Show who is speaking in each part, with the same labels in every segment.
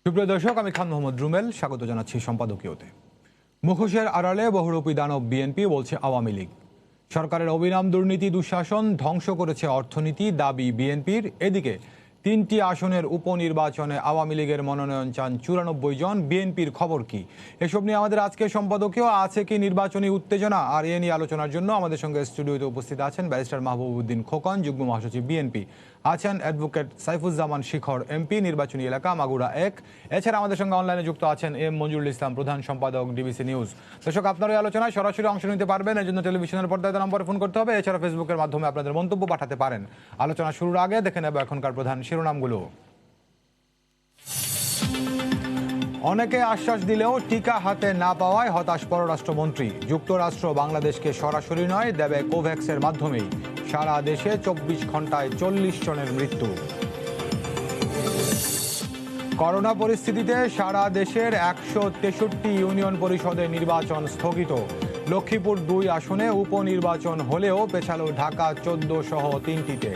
Speaker 1: সুপ্রিয় দর্শক, আমি খান মোহাম্মদ রুমেল স্বাগত জানাচ্ছি সম্পাদকীয়তে। মুখোশের আড়ালে বহুরূপী দানব বিএনপি, বলছে আওয়ামী লীগ। সরকারের অবিরাম দুর্নীতি, দুঃশাসন ধ্বংস করেছে অর্থনীতি, দাবি বিএনপির। এদিকে 3টি আসনের উপনির্বাচনে আওয়ামী লীগের মনোনয়ন চান 94 জন। বিএনপির খবর কি? এসব নিয়ে আমাদের আজকের সম্পাদকীয়। আছে কি নির্বাচনী উত্তেজনা? আর এ নিয়ে আলোচনার জন্য আমাদের সঙ্গে স্টুডিওতে উপস্থিত আছেন ব্যারিস্টার মাহবুব উদ্দিন খোকন, যুগ্ম মহাসচিব বিএনপি। আছেন অ্যাডভোকেট সাইফুজ্জামান শিখর, এমপি, নির্বাচনী এলাকা মাগুরা 1। এছাড়া আমাদের সঙ্গে অনলাইনে যুক্ত আছেন এম মঞ্জুরুল ইসলাম, প্রধান সম্পাদক, ডিবিসি নিউজ। দর্শক, আপনার এই আলোচনায় সরাসরি অংশ নিতে পারবেন। এর জন্য টেলিভিশনের পর্দায় নম্বরে ফোন করতে হবে। এছাড়া ফেসবুকের মাধ্যমে আপনাদের মন্তব্য পাঠাতে পারেন। আলোচনা শুরুর আগে দেখে নেব এখনকার প্রধান শিরোনামগুলো। অনেকে আশ্বাস দিলেও টিকা হাতে না পাওয়ায় হতাশ পররাষ্ট্রমন্ত্রী। যুক্তরাষ্ট্র বাংলাদেশকে সরাসরি নয়, দেবে কোভ্যাক্সের মাধ্যমেই। সারা দেশে 24 ঘন্টায় 40 জনের মৃত্যু। করোনা পরিস্থিতিতে সারা দেশের 163 ইউনিয়ন পরিষদে নির্বাচন স্থগিত। লক্ষ্মীপুর 2 আসনে উপনির্বাচন হলেও পেছালো ঢাকা 14 সহ 3টিতে।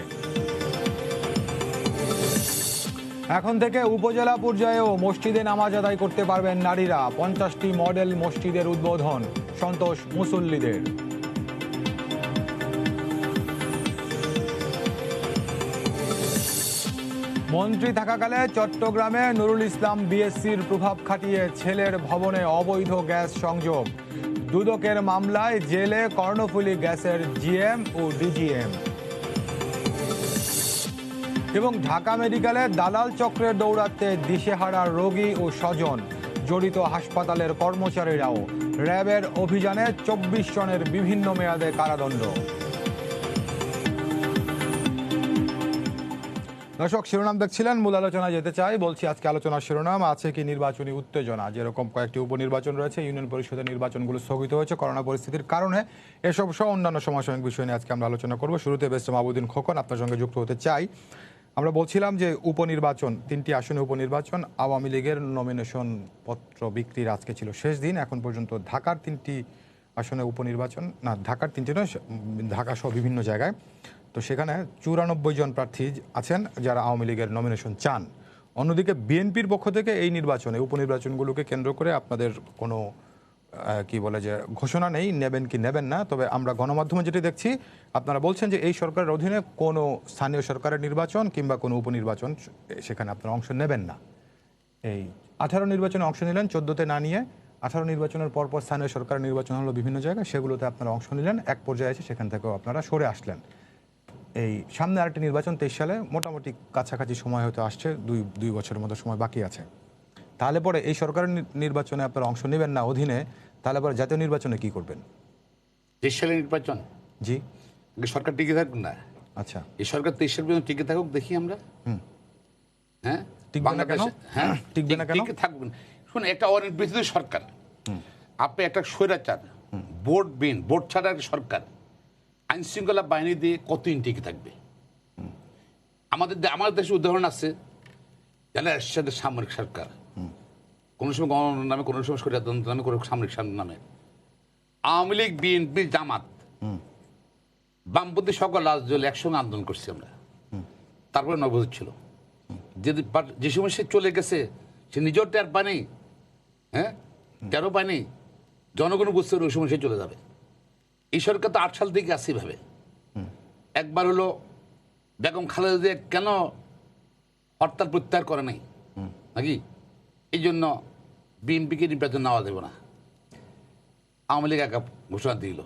Speaker 1: এখন থেকে উপজেলা পর্যায়েও মসজিদে নামাজ আদায় করতে পারবেন নারীরা। 50টি মডেল মসজিদের উদ্বোধন, সন্তোষ মুসল্লিদের। মন্ত্রী থাকাকালে চট্টগ্রামে নুরুল ইসলাম বিএসসির প্রভাব খাটিয়ে ছেলের ভবনে অবৈধ গ্যাস সংযোগ। দুদকের মামলায় জেলে কর্ণফুলী গ্যাসের জিএম ও ডিজিএম। এবং ঢাকা মেডিকেলে দালাল চক্রের দৌরাত্মে দিশেহারা রোগী ও স্বজন, জড়িত হাসপাতালের কর্মচারীরাও। র্যাবের অভিযানে 24 জনের বিভিন্ন মেয়াদে কারাদণ্ড। দর্শক, শিরোনাম দেখছিলেন, মূল আলোচনায় যেতে চাই। বলছি আজকে আলোচনার শিরোনাম আছে কি নির্বাচনী উত্তেজনা। যেরকম কয়েকটি উপনির্বাচন রয়েছে, ইউনিয়ন পরিষদের নির্বাচনগুলো স্থগিত হয়েছে করোনা পরিস্থিতির কারণে। এসব সহ অন্যান্য সমসাময়িক বিষয় নিয়ে আজকে আমরা আলোচনা করব। শুরুতে ব্যারিস্টার মাহবুব উদ্দিন খোকন, আপনার সঙ্গে যুক্ত হতে চাই। আমরা বলছিলাম যে উপনির্বাচন, 3টি আসনে উপনির্বাচন, আওয়ামী লীগের নমিনেশন পত্র বিক্রির আজকে ছিল শেষ দিন। এখন পর্যন্ত ঢাকার 3টি আসনে উপনির্বাচন, না ঢাকার 3টি নয়, ঢাকা সহ বিভিন্ন জায়গায়। তো সেখানে 94 জন প্রার্থী আছেন যারা আওয়ামী লীগের নমিনেশন চান। অন্যদিকে বিএনপির পক্ষ থেকে এই নির্বাচনে, উপনির্বাচনগুলোকে কেন্দ্র করে আপনাদের কোনো কি বলে যে ঘোষণা নেই, নেবেন কি নেবেন না। তবে আমরা গণমাধ্যমে যেটি দেখছি, আপনারা বলছেন যে এই সরকারের অধীনে কোনো স্থানীয় সরকারের নির্বাচন কিংবা কোনো উপনির্বাচন, সেখানে আপনারা অংশ নেবেন না। এই 18 নির্বাচনে অংশ নিলেন, 14তে না নিয়ে 18 নির্বাচনের পরপর স্থানীয় সরকারের নির্বাচন হলো বিভিন্ন জায়গায়, সেগুলোতে আপনারা অংশ নিলেন। এক পর্যায়ে এসে সেখান থেকেও আপনারা সরে আসলেন। এই সামনে আরেকটি নির্বাচন 23 সালে, মোটামুটি কাছাকাছি সময় হতে আসছে, দুই বছরের মতো সময় বাকি আছে। তাহলে পরে এই সরকারের নির্বাচনে আপনারা অংশ নেবেন না অধীনে, তাহলে পরে জাতীয় নির্বাচনে কি করবেন?
Speaker 2: 23 সালের নির্বাচন,
Speaker 1: জি,
Speaker 2: সরকার টিকে থাকুক না।
Speaker 1: আচ্ছা,
Speaker 2: এই সরকার 23 সাল পর্যন্ত টিকে থাকুক, দেখি আমরা। হ্যাঁ,
Speaker 1: টিকবে না কেন?
Speaker 2: হ্যাঁ,
Speaker 1: টিকবে না কেন?
Speaker 2: টিকে থাকুক না। শুনুন, একটা অনির্বাচিত সরকার, আপনি একটা স্বৈরাচার ভোট ছাড়া একটা সরকার আইন শৃঙ্খলা বাহিনী দিয়ে কতদিন টিকে থাকবে? আমাদের দেশে উদাহরণ আছে, যারা এরশাদের সামরিক সরকার, কোনো সময় গণতন্ত্র নামে, কোনো সময় স্বৈরতন্ত্র নামে, কোনো সামরিক নামে। আওয়ামী লীগ, বিএনপি, জামাত, বামপন্থী সকল রাজনৈতিক দল একসঙ্গে আন্দোলন করছি আমরা। তারপরে 9 বছর ছিল। যে সময় সে চলে গেছে, সে নিজের টের পায়নি, হ্যাঁ, টেরও পায়নি, জনগণ বুঝতে ওই সময় সে চলে যাবে। এই সরকার তো 8 সাল থেকে আসছে ভাবে। একবার হলো বেগম খালেদা জিয়া কেন হরতাল প্রত্যাহার করে নাই নাকি? এই জন্য বিএনপিকে নির্বাচন নেওয়া দেবে না, আওয়ামী লীগ একা ঘোষণা দিল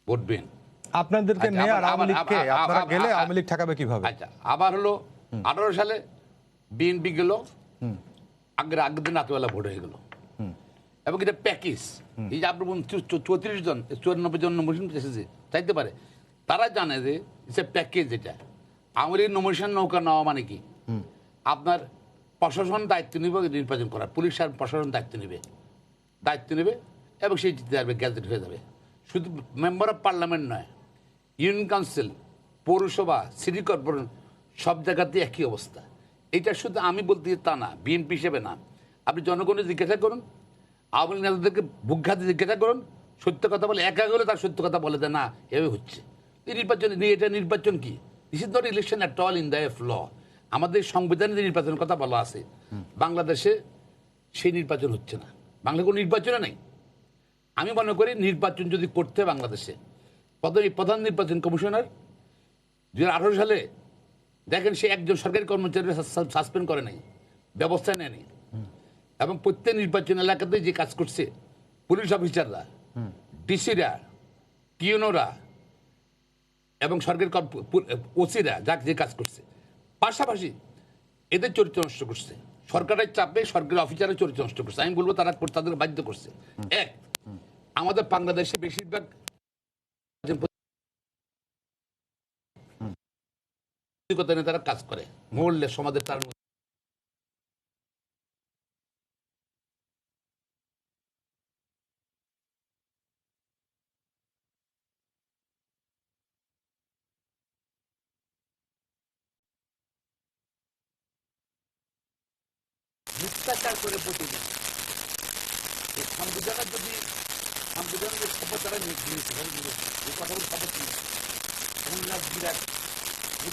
Speaker 2: ভোট বেন।
Speaker 1: আপনাদেরকে নিয়ে আর আওয়ামী লীগকে আপনারা গেলে আওয়ামী লীগ ঠেকাবে কিভাবে?
Speaker 2: আচ্ছা, আবার হলো 18 সালে বিএনপি গেল, আগের দিন রাতবেলা ভোট হয়ে গেল। এবং এটা প্যাকেজ, এই যে আপনার 34 জন 94 জন নমিনেশন চাইতে পারে, তারা জানে যে ইটস এ প্যাকেজ। এটা আওয়ামী লীগ নমিনেশন নৌকা নেওয়া মানে কি, আপনার প্রশাসন দায়িত্ব নেবে নির্বাচন করার, পুলিশ আর প্রশাসন দায়িত্ব নেবে এবং সেই জিতে যাবে, গ্যাজেট হয়ে যাবে। শুধু মেম্বার অফ পার্লামেন্ট নয়, ইউনিয়ন কাউন্সিল, পৌরসভা, সিটি কর্পোরেশন, সব জায়গাতে একই অবস্থা। এটা শুধু আমি বলতে তা না, বিএনপি হিসেবে না। আপনি জনগণের জিজ্ঞাসা করুন, আওয়ামী লীগ নেতাদেরকে বুকঘাতে জিজ্ঞাসা করুন, সত্য কথা বলে, একা গেলে তার সত্য কথা বলে দেয় না, এভাবে হচ্ছে। এই নির্বাচন, এটা নির্বাচন কি? This is not election at all in the law. আমাদের সংবিধানে যে নির্বাচনের কথা বলা আছে, বাংলাদেশে সেই নির্বাচন হচ্ছে না, বাংলা কোনো নির্বাচনে নাই। আমি মনে করি নির্বাচন যদি করতে হয় বাংলাদেশে, প্রধান নির্বাচন কমিশনার 2018 সালে দেখেন সে একজন সরকারি কর্মচারী সাসপেন্ড করে নাই, ব্যবস্থা নেয়নি, এবং প্রত্যেক নির্বাচন এলাকাতে যে কাজ করছে পুলিশ অফিসাররা, ডিসিরা, টিউনোরা এবং সরকারি ওসিরা যাক যে কাজ করছে, পাশাপাশি এদের চরিত্র নষ্ট করছে, সরকারের চাপে সরকারি অফিসারের চরিত্র নষ্ট করছে। আমি বলবো তারা তাদের বাধ্য করছে। এক, আমাদের বাংলাদেশে বেশিরভাগ তারা কাজ করে মরলে সমাজের তার মিথ্যাচার করে প্রতিদিন এই সংবিধানের যদি সংবিধানের শপথ তারা নিয়েছে এই কথাগুলো শপথ নিয়েছে বিরাট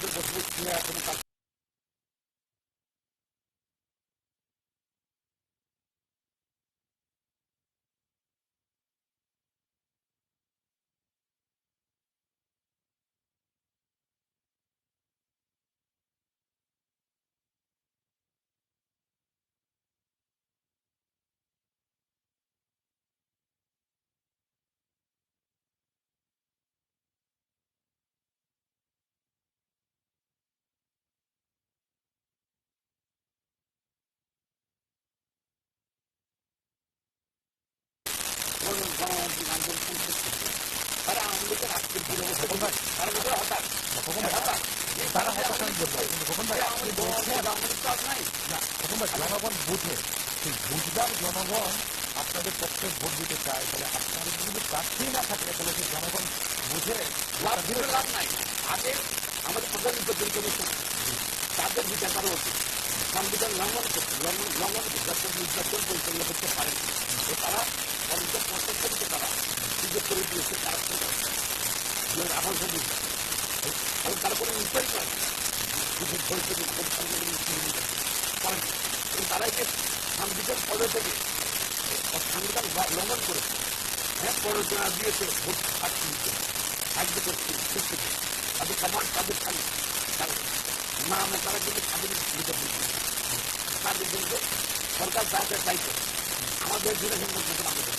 Speaker 2: বসে কোনো কাজ তারা আমাদেরকে রাষ্ট্রের হঠাৎ
Speaker 3: জনগণ বুঝে সেই বুঝবার জনগণ আপনাদের পক্ষে ভোট দিতে চায়, তাহলে আপনাদের যদি প্রার্থী না থাকে তাহলে সেই জনগণ বুঝে
Speaker 2: লাভ নাই। আগে আমাদের প্রধান নির্বাচন কমিশন তাদের বিচার করা উচিত, সংবিধান লঙ্ঘন করছে, নির্বাচন পরিচালনা করতে পারে তারা 50 থেকে তারা সুযোগ করে দিয়েছে তারা তারা কোনো ইনকোয়ারি করে তারা একে সংবিধান পদে থেকে সংবিধান লঙ্ঘন করেছে, হ্যাঁ প্ররোচনা দিয়েছে ভোট সাহায্য করছে, তাদের কমান্ড তাদের খালি না আমরা তারা কিন্তু তাদের জন্য সরকার তাদের চাইছে আমাদের ডিরেকশন মতো আমাদের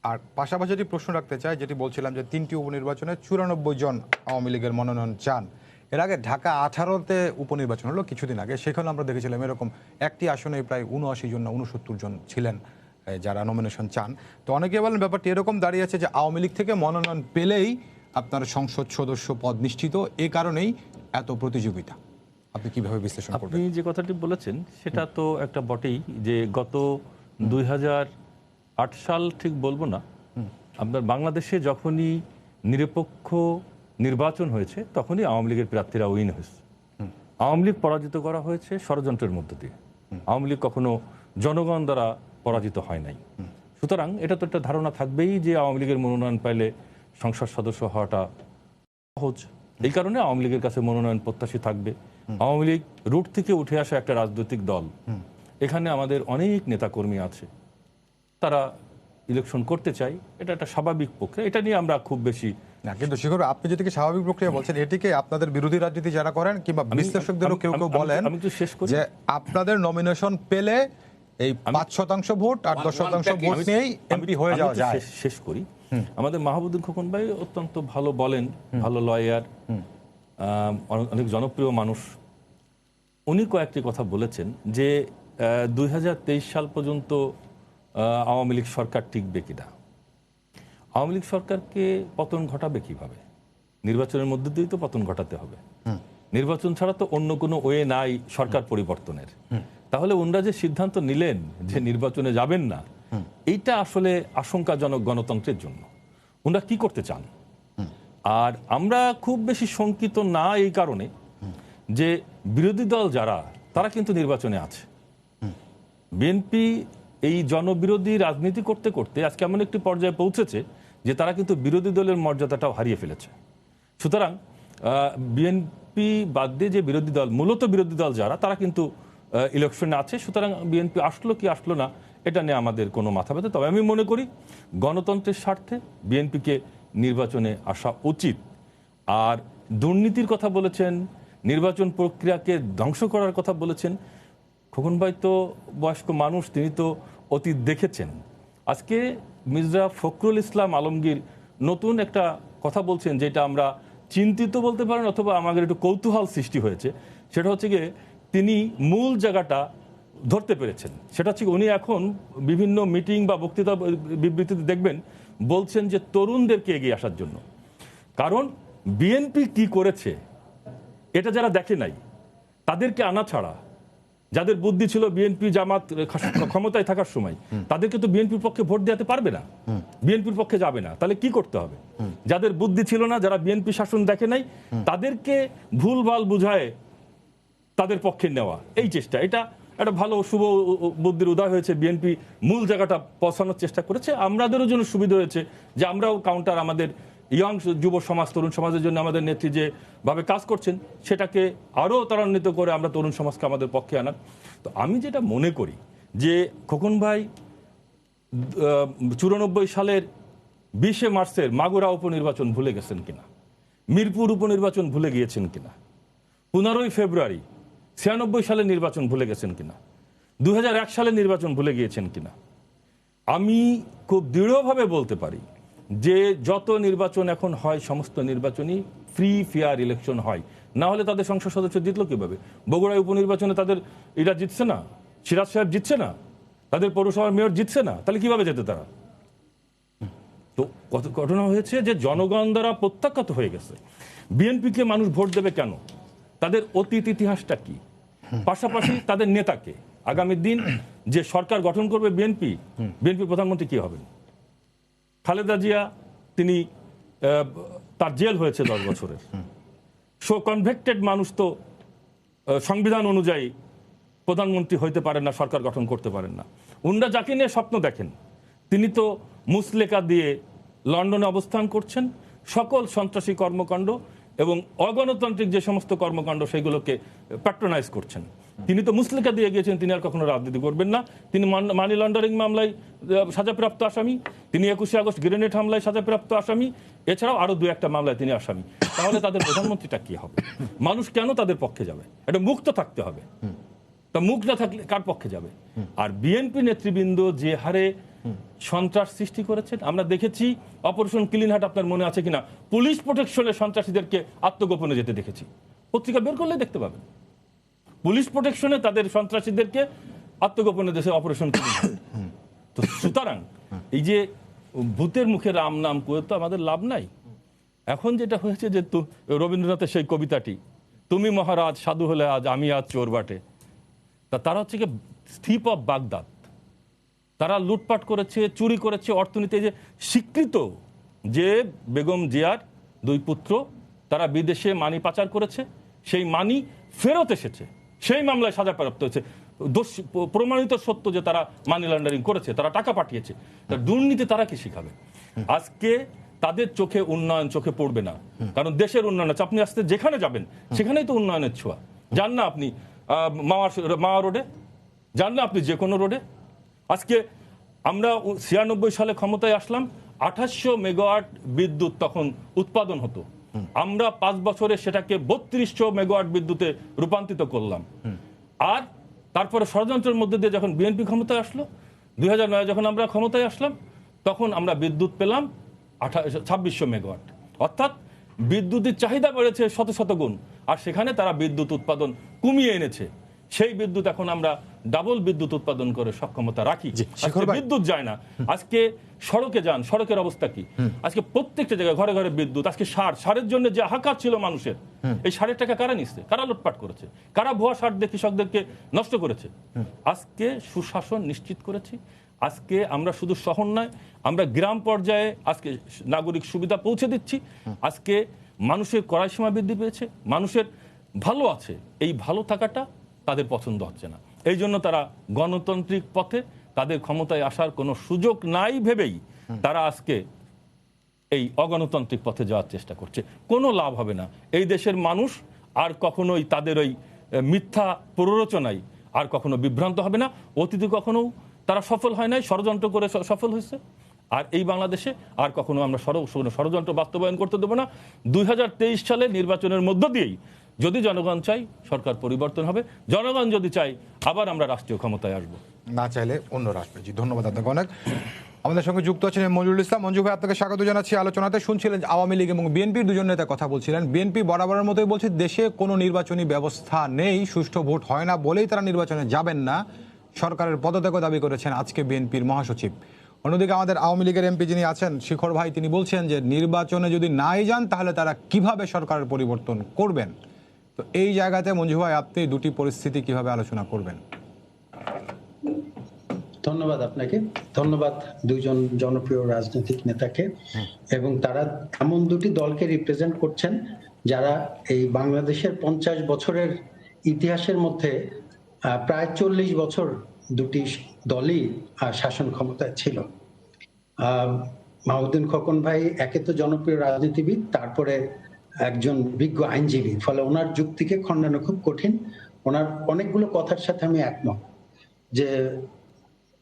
Speaker 1: আর পাশাপাশি যেটি প্রশ্ন রাখতে চাই, যেটি বলছিলাম যে 3টি উপনির্বাচনে 94 জন আওয়ামী লীগের মনোনয়ন চান। এর আগে ঢাকা 18-তে উপনির্বাচন হলো কিছুদিন আগে, সেখানে আমরা দেখেছিলাম এরকম একটি আসনে প্রায় 79 জন না 69 জন ছিলেন যারা নমিনেশন চান। তো অনেকে বলেন ব্যাপারটি এরকম দাঁড়িয়েছে যে আওয়ামী লীগ থেকে মনোনয়ন পেলেই আপনার সংসদ সদস্য পদ নিশ্চিত, এই কারণেই এত প্রতিযোগিতা। আপনি কিভাবে বিশ্লেষণ করবেন?
Speaker 4: আপনি যে কথাটি বলেছেন সেটা তো একটা বটেই, যে গত 2008 সাল ঠিক বলবো না, আপনার বাংলাদেশে যখনই নিরপেক্ষ নির্বাচন হয়েছে তখনই আওয়ামী লীগের প্রার্থীরা উইন হয়েছে। আওয়ামী লীগ পরাজিত করা হয়েছে ষড়যন্ত্রের মধ্য দিয়ে, আওয়ামী লীগ কখনো জনগণ দ্বারা পরাজিত হয় নাই। সুতরাং এটা তো একটা ধারণা থাকবেই যে আওয়ামী লীগের মনোনয়ন পাইলে সংসদ সদস্য হওয়াটা সহজ, এই কারণে আওয়ামী লীগের কাছে মনোনয়ন প্রত্যাশী থাকবে। আওয়ামী লীগ রুট থেকে উঠে আসা একটা রাজনৈতিক দল, এখানে আমাদের অনেক নেতাকর্মী আছে, তারা ইলেকশন করতে চাই, এটা একটা স্বাভাবিক প্রক্রিয়া, এটা নিয়ে আমরা খুব বেশি
Speaker 1: না। কিন্তু শিখর, আপনি যেটিকে স্বাভাবিক প্রক্রিয়া বলছেন, এটিকে আপনাদের বিরোধী রাজনীতি যারা করেন কিংবা বিশ্লেষকদেরও কেউ কেউ বলেন যে আপনাদের নমিনেশন পেলে এই 5% ভোট আর 10% ভোট নিয়েই এমপি হয়ে যাওয়া যায়।
Speaker 4: শেষ করি। আমাদের মাহবুবুদ্দিন খোকন ভাই অত্যন্ত ভালো বলেন, ভালো লয়ার, অনেক জনপ্রিয় মানুষ। উনি কয়েকটি কথা বলেছেন যে 2023 সাল পর্যন্ত আওয়ামী লীগ সরকার টিকবে কিনা, আওয়ামী লীগ সরকারকে পতন ঘটাবে কিভাবে, নির্বাচনের মধ্যে দিয়েই তো পতন ঘটাতে হবে, নির্বাচন ছাড়া তো অন্য কোনো ওয়ে নাই সরকার পরিবর্তনের। তাহলে ওনারা যে সিদ্ধান্ত নিলেন যে নির্বাচনে যাবেন না, এইটা আসলে আশঙ্কাজনক গণতন্ত্রের জন্য। ওনারা কি করতে চান? আর আমরা খুব বেশি শঙ্কিত না এই কারণে যে বিরোধী দল যারা তারা কিন্তু নির্বাচনে আছে। বিএনপি এই জনবিরোধী রাজনীতি করতে করতে আজকে এমন একটি পর্যায়ে পৌঁছেছে যে তারা কিন্তু বিরোধী দলের মর্যাদাটাও হারিয়ে ফেলেছে। সুতরাং বিএনপি বাদ দিয়ে যে বিরোধী দল, মূলত বিরোধী দল যারা, তারা কিন্তু ইলেকশনে আছে। সুতরাং বিএনপি আসলো কি আসলো না এটা নিয়ে আমাদের কোনো মাথা ব্যথা। তবে আমি মনে করি গণতন্ত্রের স্বার্থে বিএনপিকে নির্বাচনে আসা উচিত। আর দুর্নীতির কথা বলেছেন, নির্বাচন প্রক্রিয়াকে ধ্বংস করার কথা বলেছেন। খোকন ভাই তো বয়স্ক মানুষ, তিনি তো অতীত দেখেছেন। আজকে মির্জা ফখরুল ইসলাম আলমগীর নতুন একটা কথা বলছেন, যেটা আমরা চিন্তিত বলতে পারেন অথবা আমাদের একটু কৌতূহল সৃষ্টি হয়েছে। সেটা হচ্ছে গিয়ে তিনি মূল জায়গাটা ধরতে পেরেছেন। সেটা হচ্ছে উনি এখন বিভিন্ন মিটিং বা বক্তৃতা বিবৃতিতে দেখবেন বলছেন যে তরুণদেরকে এগিয়ে আসার জন্য। কারণ বিএনপি কি করেছে এটা যারা দেখে নাই তাদেরকে আনা ছাড়া, যাদের বুদ্ধি ছিল বিএনপি জামাত ক্ষমতায় থাকার সময়, তাদেরকে তো বিএনপির পক্ষে ভোট দেওয়াতে পারবে না, বিএনপির পক্ষে যাবে না। তাহলে কি করতে হবে? যাদের বুদ্ধি ছিল না, যারা বিএনপি শাসন দেখে নাই, তাদেরকে ভুলভাল বুঝায় তাদের পক্ষে নেওয়া, এই চেষ্টা, এটা একটা ভালো শুভ বুদ্ধির উদয় হয়েছে। বিএনপি মূল জায়গাটা পৌঁছানোর চেষ্টা করেছে। আমাদেরও জন্য সুবিধা হয়েছে যে আমরাও কাউন্টার, আমাদের ইয়াং যুব সমাজ, তরুণ সমাজের জন্য আমাদের নেত্রী যেভাবে কাজ করছেন সেটাকে আরও ত্বরান্বিত করে আমরা তরুণ সমাজকে আমাদের পক্ষে আনার। তো আমি যেটা মনে করি যে খোকন ভাই 94 সালের 20 মার্চের মাগুরা উপনির্বাচন ভুলে গেছেন কিনা, মিরপুর উপনির্বাচন ভুলে গিয়েছেন কিনা, 15ই ফেব্রুয়ারি 96 সালের নির্বাচন ভুলে গেছেন কিনা, 2001 সালের নির্বাচন ভুলে গিয়েছেন কিনা। আমি খুব দৃঢ়ভাবে বলতে পারি যে যত নির্বাচন এখন হয় সমস্ত নির্বাচনই ফ্রি ফেয়ার ইলেকশন হয়, না হলে তাদের সংসদ সদস্য জিতলো কিভাবে? বগুড়ায় উপনির্বাচনে তাদের এরা জিতছে না, সিরাজ সাহেব জিতছে না, তাদের পৌরসভার মেয়র জিতছে না, তাহলে কিভাবে যেতে তারা? তো কত ঘটনা হয়েছে যে জনগণ দ্বারা প্রত্যাখ্যাত হয়ে গেছে। বিএনপিকে মানুষ ভোট দেবে কেন? তাদের অতীত ইতিহাসটা কি, পাশাপাশি তাদের নেতাকে, আগামী দিন যে সরকার গঠন করবে বিএনপির প্রধানমন্ত্রী কি হবেন? খালেদা জিয়া, তিনি তার জেল হয়েছে 10 বছরের। সো কনভিক্টেড মানুষ তো সংবিধান অনুযায়ী প্রধানমন্ত্রী হইতে পারেন না, সরকার গঠন করতে পারেন না। উনরা যাকে নিয়ে স্বপ্ন দেখেন তিনি তো মুসলেকা দিয়ে লন্ডনে অবস্থান করছেন, সকল সন্ত্রাসী কর্মকাণ্ড এবং অগণতান্ত্রিক যে সমস্ত কর্মকাণ্ড সেগুলোকে প্যাট্রোনাইজ করছেন। তিনি তো মুসলেকা দিয়ে গিয়েছেন, তিনি আর কখনো রাজনীতি করবেন না। তিনি মানি লন্ডারিং মামলায় সাজাপ্রাপ্ত আসামি, তিনি 21শে আগস্ট গ্রেনেড হামলায় সাজাপ্রাপ্ত আসামি, এছাড়াও আরো 2-1টা মামলায় তিনি আসামি। তাহলে তাদের প্রধানমন্ত্রীটা কি হবে? মানুষ কেন তাদের পক্ষে যাবে? এটা মুক্ত থাকতে হবে। তা মুখ না থাকলে কার পক্ষে যাবে? আর বিএনপি নেতৃবৃন্দ যে হারে সন্ত্রাস সৃষ্টি করেছেন আমরা দেখেছি। অপারেশন ক্লিন হার্ট আপনার মনে আছে কিনা? পুলিশ প্রোটেকশনে সন্ত্রাসীদেরকে আত্মগোপনে যেতে দেখেছি, পত্রিকা বের করলে দেখতে পাবেন। পুলিশ প্রোটেকশনে তাদের সন্ত্রাসীদেরকে আত্মগোপনে দেশে অপারেশন ক্লিন হার্ট। তো সুতরাং এই যে ভূতের মুখে রাম নাম করে তো আমাদের লাভ নাই। এখন যেটা হয়েছে যে রবীন্দ্রনাথের সেই কবিতাটি, তুমি মহারাজ সাধু হলে আজ আমি আজ চোর বাটে, তা তারা হচ্ছে কি স্টিপ অফ বাগদাদ। তারা লুটপাট করেছে, চুরি করেছে, অর্থনীতি যে স্বীকৃত যে বেগম জিয়ার 2 পুত্র তারা বিদেশে মানি পাচার করেছে, সেই মানি ফেরত এসেছে, সেই মামলায় সাজাপ্রাপ্ত হয়েছে। প্রমাণিত সত্য যে তারা মানি লন্ডারিং করেছে, তারা টাকা পাঠিয়েছে। দুর্নীতি তারা কি শিখাবে? আজকে তাদের চোখে উন্নয়ন চোখে পড়বে না, কারণ দেশের উন্নয়ন আছে। আপনি আজকে যেখানে যাবেন সেখানেই তো উন্নয়নের ছোঁয়া। যান না আপনি মাওয়া রোডে, যান না আপনি যে কোনো রোডে। আজকে আমরা 96 সালে ক্ষমতায় আসলাম, 2800 মেগাওয়াট বিদ্যুৎ তখন উৎপাদন হতো। আমরা 5 বছরে সেটাকে 3200 মেগাওয়াট বিদ্যুতে রূপান্তরিত করলাম। আর তারপরে ষড়যন্ত্রের মধ্যে দিয়ে যখন বিএনপি ক্ষমতায় আসলো, 2009 যখন আমরা ক্ষমতায় আসলাম, তখন আমরা বিদ্যুৎ পেলাম 2600 মেগাওয়াট। অর্থাৎ বিদ্যুতের চাহিদা বেড়েছে শত গুণ, আর সেখানে তারা বিদ্যুৎ উৎপাদন কমিয়ে এনেছে। সেই বিদ্যুৎ এখন আমরা ডাবল বিদ্যুৎ উৎপাদন করে সক্ষমতা রাখি। বিদ্যুৎ যায় না। আজকে সড়কে যান, সড়কের অবস্থা কি? আজকে প্রত্যেকটা জায়গায় ঘরে ঘরে বিদ্যুৎ। আজকে সারের জন্য যে হাহাকার ছিল মানুষের, এই সারের টাকা কারা নিচ্ছে? কারা লুটপাট করেছে? কারা ভুয়া সার দিয়ে কৃষকদেরকে নষ্ট করেছে? আজকে সুশাসন নিশ্চিত করেছি। আজকে আমরা শুধু শহর নয়, আমরা গ্রাম পর্যায়ে আজকে নাগরিক সুবিধা পৌঁছে দিচ্ছি। আজকে মানুষের ক্রয় সীমা বৃদ্ধি পেয়েছে, মানুষের ভালো আছে, এই ভালো থাকাটা তাদের পছন্দ হচ্ছে না। এই জন্য তারা গণতান্ত্রিক পথে তাদের ক্ষমতায় আসার কোনো সুযোগ নাই ভেবেই তারা আজকে এই অগণতান্ত্রিক পথে যাওয়ার চেষ্টা করছে। কোনো লাভ হবে না। এই দেশের মানুষ আর কখনোই তাদের ওই মিথ্যা প্ররোচনায় আর কখনো বিভ্রান্ত হবে না। অতীতে কখনো তারা সফল হয় নাই, ষড়যন্ত্র করে সফল হয়েছে। আর এই বাংলাদেশে আর কখনো আমরা ষড়যন্ত্র বাস্তবায়ন করতে দেবো না। 2023 সালে নির্বাচনের মধ্য দিয়েই যদি জনগণ চাই সরকার পরিবর্তন হবে, জনগণ যদি চাই আবার আমরা রাষ্ট্রীয় ক্ষমতায় আসবো,
Speaker 1: না চাইলে অন্য রাষ্ট্রে। জি, ধন্যবাদ আপনাকে অনেক। আমাদের সঙ্গে যুক্ত আছেন মঞ্জুরুল ইসলাম। মঞ্জু ভাই, আপনাকে স্বাগত জানাচ্ছি আলোচনাতে। শুনছিলেন আওয়ামী লীগ এবং বিএনপির দুজন নেতা কথা বলছিলেন। বিএনপি বরাবরের মতোই বলছে দেশে কোনো নির্বাচনী ব্যবস্থা নেই, সুষ্ঠু ভোট হয় না বলেই তারা নির্বাচনে যাবেন না। সরকারের পদত্যাগও দাবি করেছেন আজকে বিএনপির মহাসচিব। অন্যদিকে আমাদের আওয়ামী লীগের এমপি যিনি আছেন শিখর ভাই, তিনি বলছেন যে নির্বাচনে যদি নাই যান তাহলে তারা কিভাবে সরকারের পরিবর্তন করবেন। তো এই জায়গাতে মঞ্জু ভাই, আপনি দুটি পরিস্থিতি কিভাবে আলোচনা করবেন?
Speaker 5: ধন্যবাদ আপনাকে, ধন্যবাদ দুইজন জনপ্রিয় রাজনৈতিক নেতাকে। এবং তারা এমন দুটি দলকে রিপ্রেজেন্ট করছেন যারা এই বাংলাদেশের 50 বছরের ইতিহাসের মধ্যে প্রায় 40 বছর দুটি দলই শাসন ক্ষমতায় ছিল। মাহমুদুদ্দিন খোকন ভাই একে তো জনপ্রিয় রাজনীতিবিদ, তারপরে একজন বিজ্ঞ আইনজীবী, ফলে ওনার যুক্তিকে খণ্ডানো খুব কঠিন। ওনার অনেকগুলো কথার সাথে আমি একমত যে